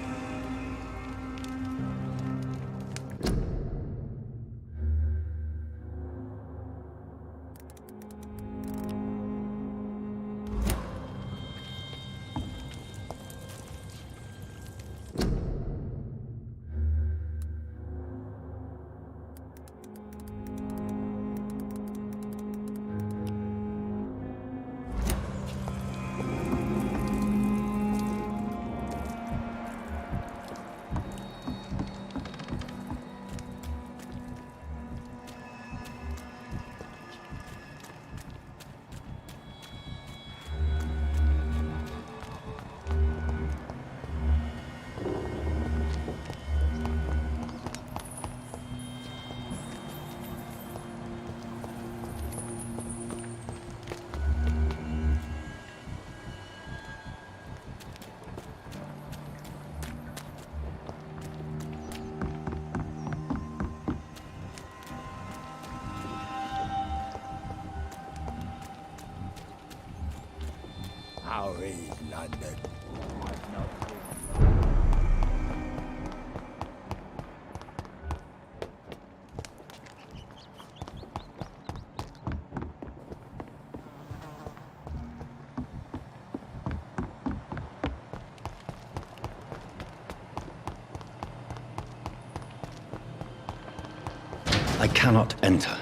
How is London? I cannot enter.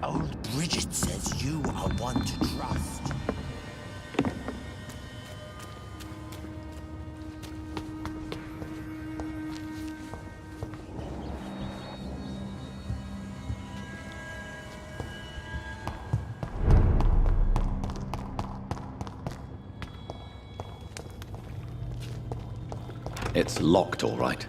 Old Bridget says you are one to trust. It's locked, all right.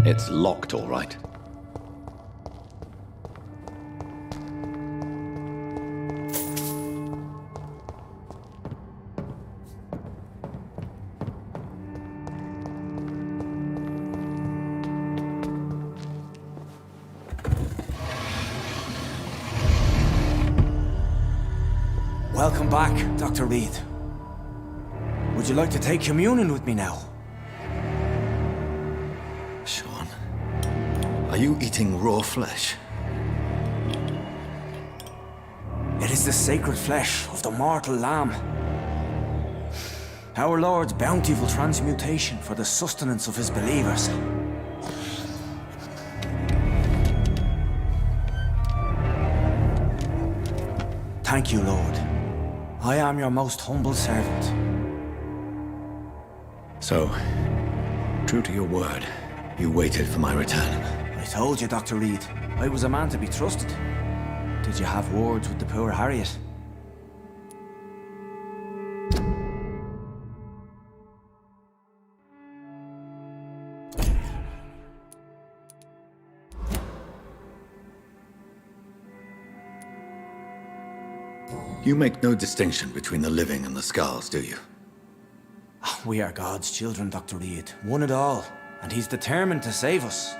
It's locked, all right. Welcome back, Dr. Reed. Would you like to take communion with me now? Sean, are you eating raw flesh? It is the sacred flesh of the mortal lamb. Our Lord's bountiful transmutation for the sustenance of his believers. Thank you, Lord. I am your most humble servant. So, true to your word, you waited for my return. I told you, Dr. Reed, I was a man to be trusted. Did you have words with the poor Harriet? You make no distinction between the living and the skulls, do you? We are God's children, Dr. Reed. One and all. And he's determined to save us.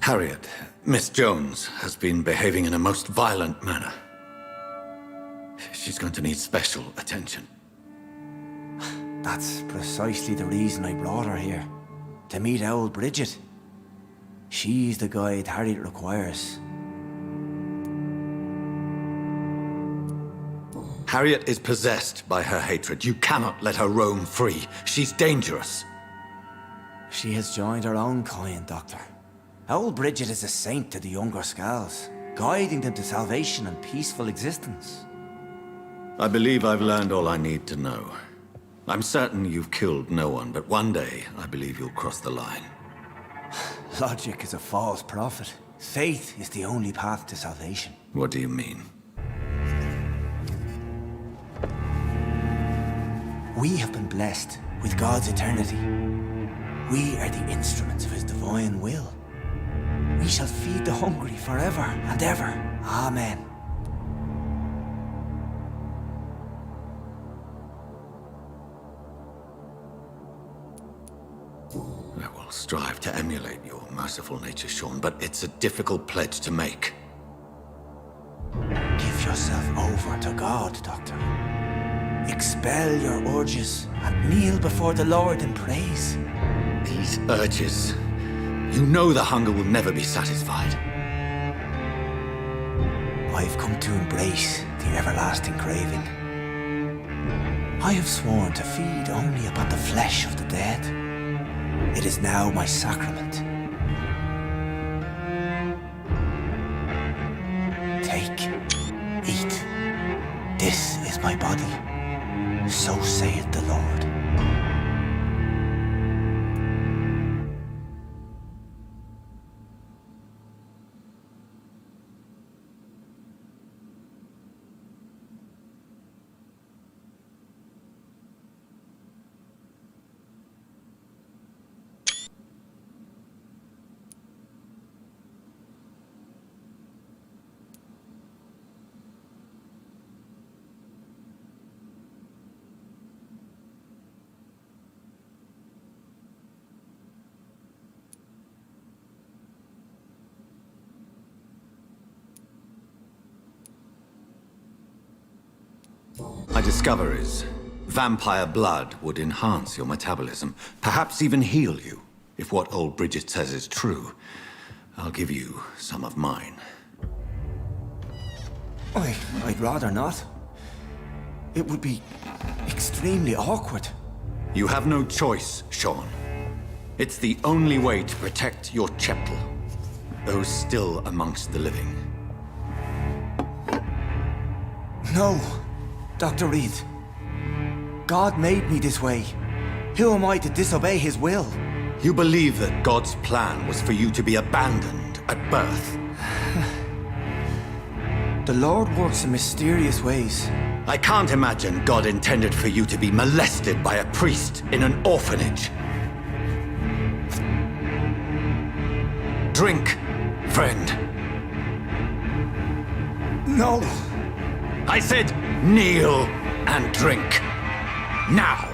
Harriet, Miss Jones, has been behaving in a most violent manner. She's going to need special attention. That's precisely the reason I brought her here. To meet old Bridget. She's the guide Harriet requires. Harriet is possessed by her hatred. You cannot let her roam free. She's dangerous. She has joined her own kind, Doctor. Old Bridget is a saint to the younger Skulls, guiding them to salvation and peaceful existence. I believe I've learned all I need to know. I'm certain you've killed no one, but one day I believe you'll cross the line. Logic is a false prophet. Faith is the only path to salvation. What do you mean? We have been blessed with God's eternity. We are the instruments of his divine will. We shall feed the hungry forever and ever. Amen. I will strive to emulate your merciful nature, Sean, but it's a difficult pledge to make. Give yourself over to God, Doctor. Expel your urges and kneel before the Lord in praise. These urges. You know the hunger will never be satisfied. I've come to embrace the everlasting craving. I have sworn to feed only upon the flesh of the dead. It is now my sacrament. Take, eat. This is my body. So saith the Lord. My discover is vampire blood would enhance your metabolism, perhaps even heal you. If what old Bridget says is true, I'll give you some of mine. I'd rather not. It would be extremely awkward. You have no choice, Sean. It's the only way to protect your cheptel, those still amongst the living. No, Dr. Reed. God made me this way. Who am I to disobey his will? You believe that God's plan was for you to be abandoned at birth. The Lord works in mysterious ways. I can't imagine God intended for you to be molested by a priest in an orphanage. Drink, friend. No. I said kneel and drink. Now.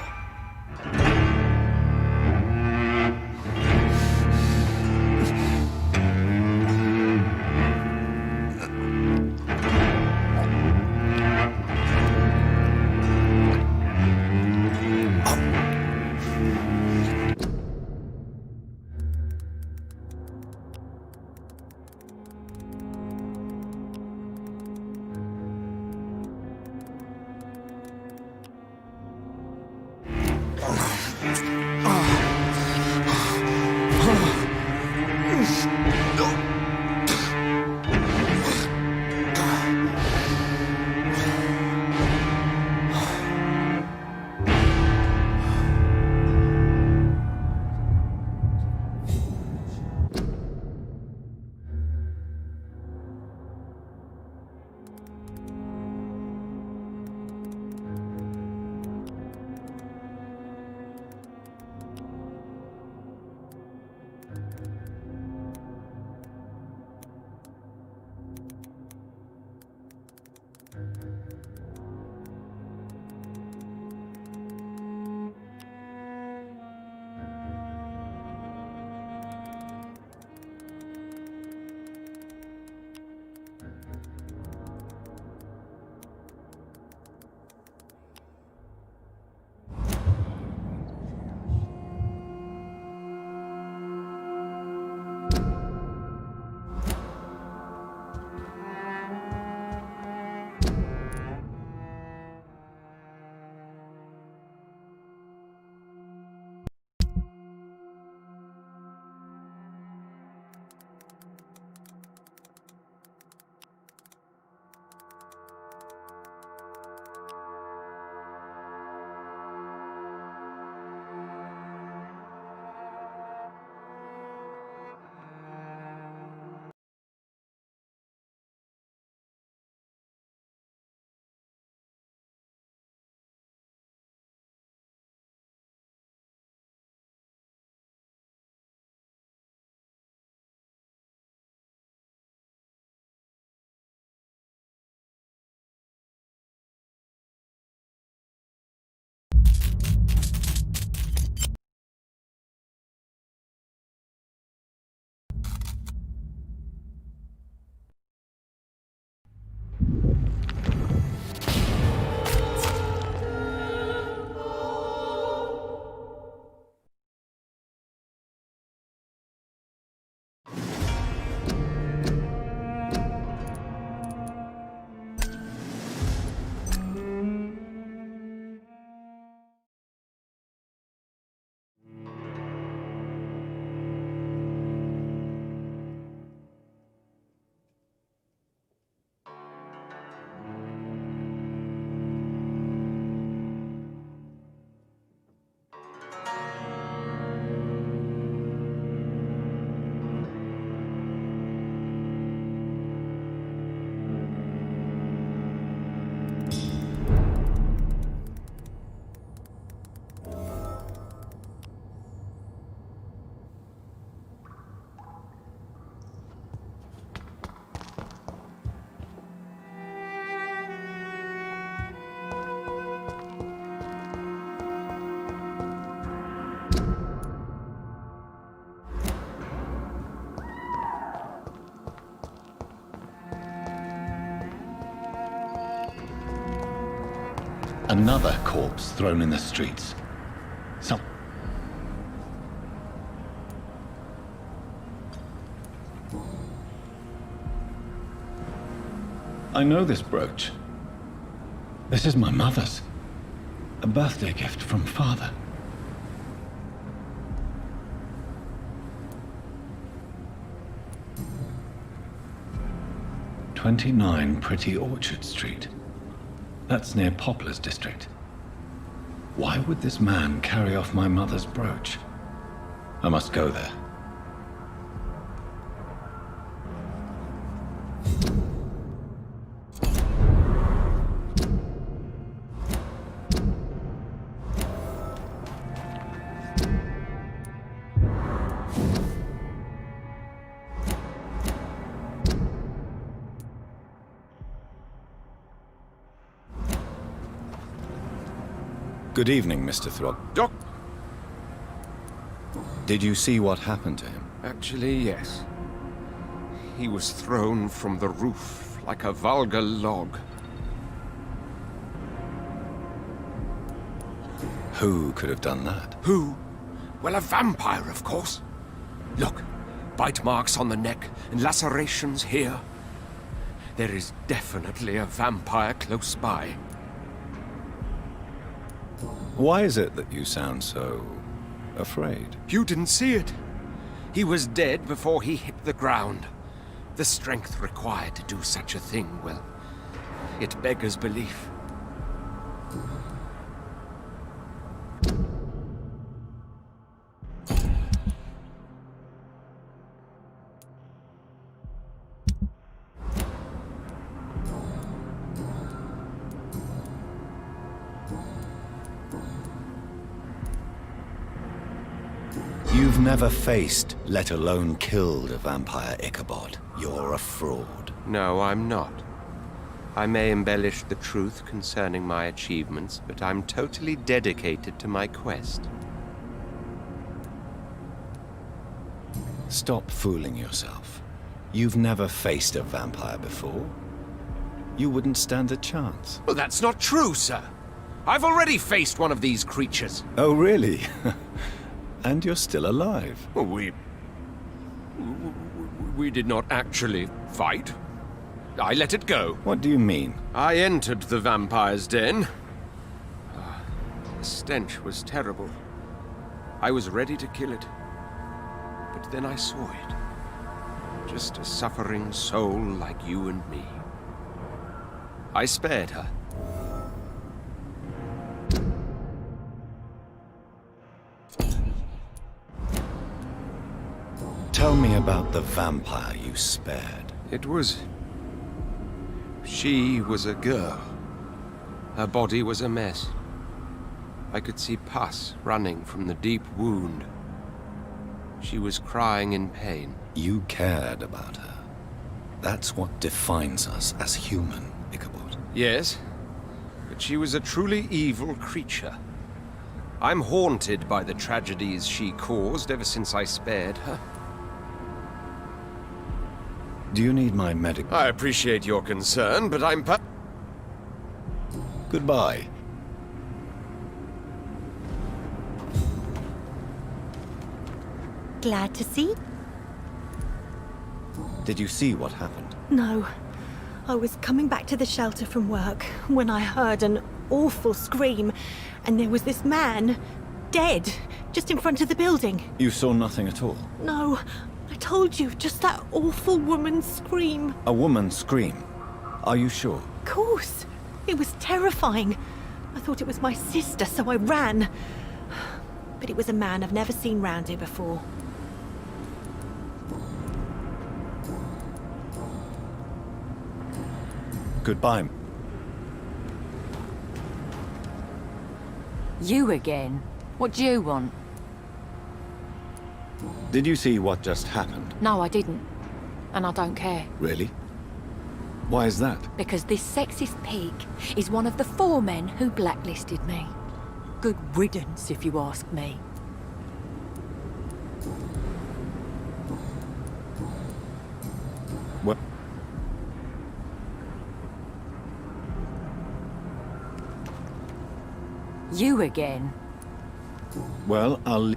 Another corpse thrown in the streets. I know this brooch. This is my mother's. A birthday gift from father. "29 Pretty Orchard Street." That's near Poplar's district. Why would this man carry off my mother's brooch? I must go there. Good evening, Mr. Throg. Doc... Did you see what happened to him? Actually, yes. He was thrown from the roof like a vulgar log. Who could have done that? Who? Well, a vampire, of course. Look, bite marks on the neck and lacerations here. There is definitely a vampire close by. Why is it that you sound so... afraid? You didn't see it. He was dead before he hit the ground. The strength required to do such a thing, well, it beggars belief. You've never faced, let alone killed, a vampire, Ichabod. You're a fraud. No, I'm not. I may embellish the truth concerning my achievements, but I'm totally dedicated to my quest. Stop fooling yourself. You've never faced a vampire before. You wouldn't stand a chance. Well, that's not true, sir. I've already faced one of these creatures. Oh, really? And you're still alive. Well, we did not actually fight. I let it go. What do you mean? I entered the vampire's den. The stench was terrible. I was ready to kill it. But then I saw it. Just a suffering soul like you and me. I spared her. Tell me about the vampire you spared. She was a girl. Her body was a mess. I could see pus running from the deep wound. She was crying in pain. You cared about her. That's what defines us as human, Ichabod. Yes, but she was a truly evil creature. I'm haunted by the tragedies she caused ever since I spared her. Do you need my medical? I appreciate your concern, but I'm Goodbye. Glad to see? Did you see what happened? No. I was coming back to the shelter from work when I heard an awful scream, and there was this man, dead, just in front of the building. You saw nothing at all? No. I told you, just that awful woman's scream. A woman's scream? Are you sure? Of course. It was terrifying. I thought it was my sister, so I ran. But it was a man I've never seen round here before. Goodbye. You again? What do you want? Did you see what just happened? No, I didn't. And I don't care. Really? Why is that? Because this sexist pig is one of the 4 men who blacklisted me. Good riddance, if you ask me. What? You again? Well, I'll...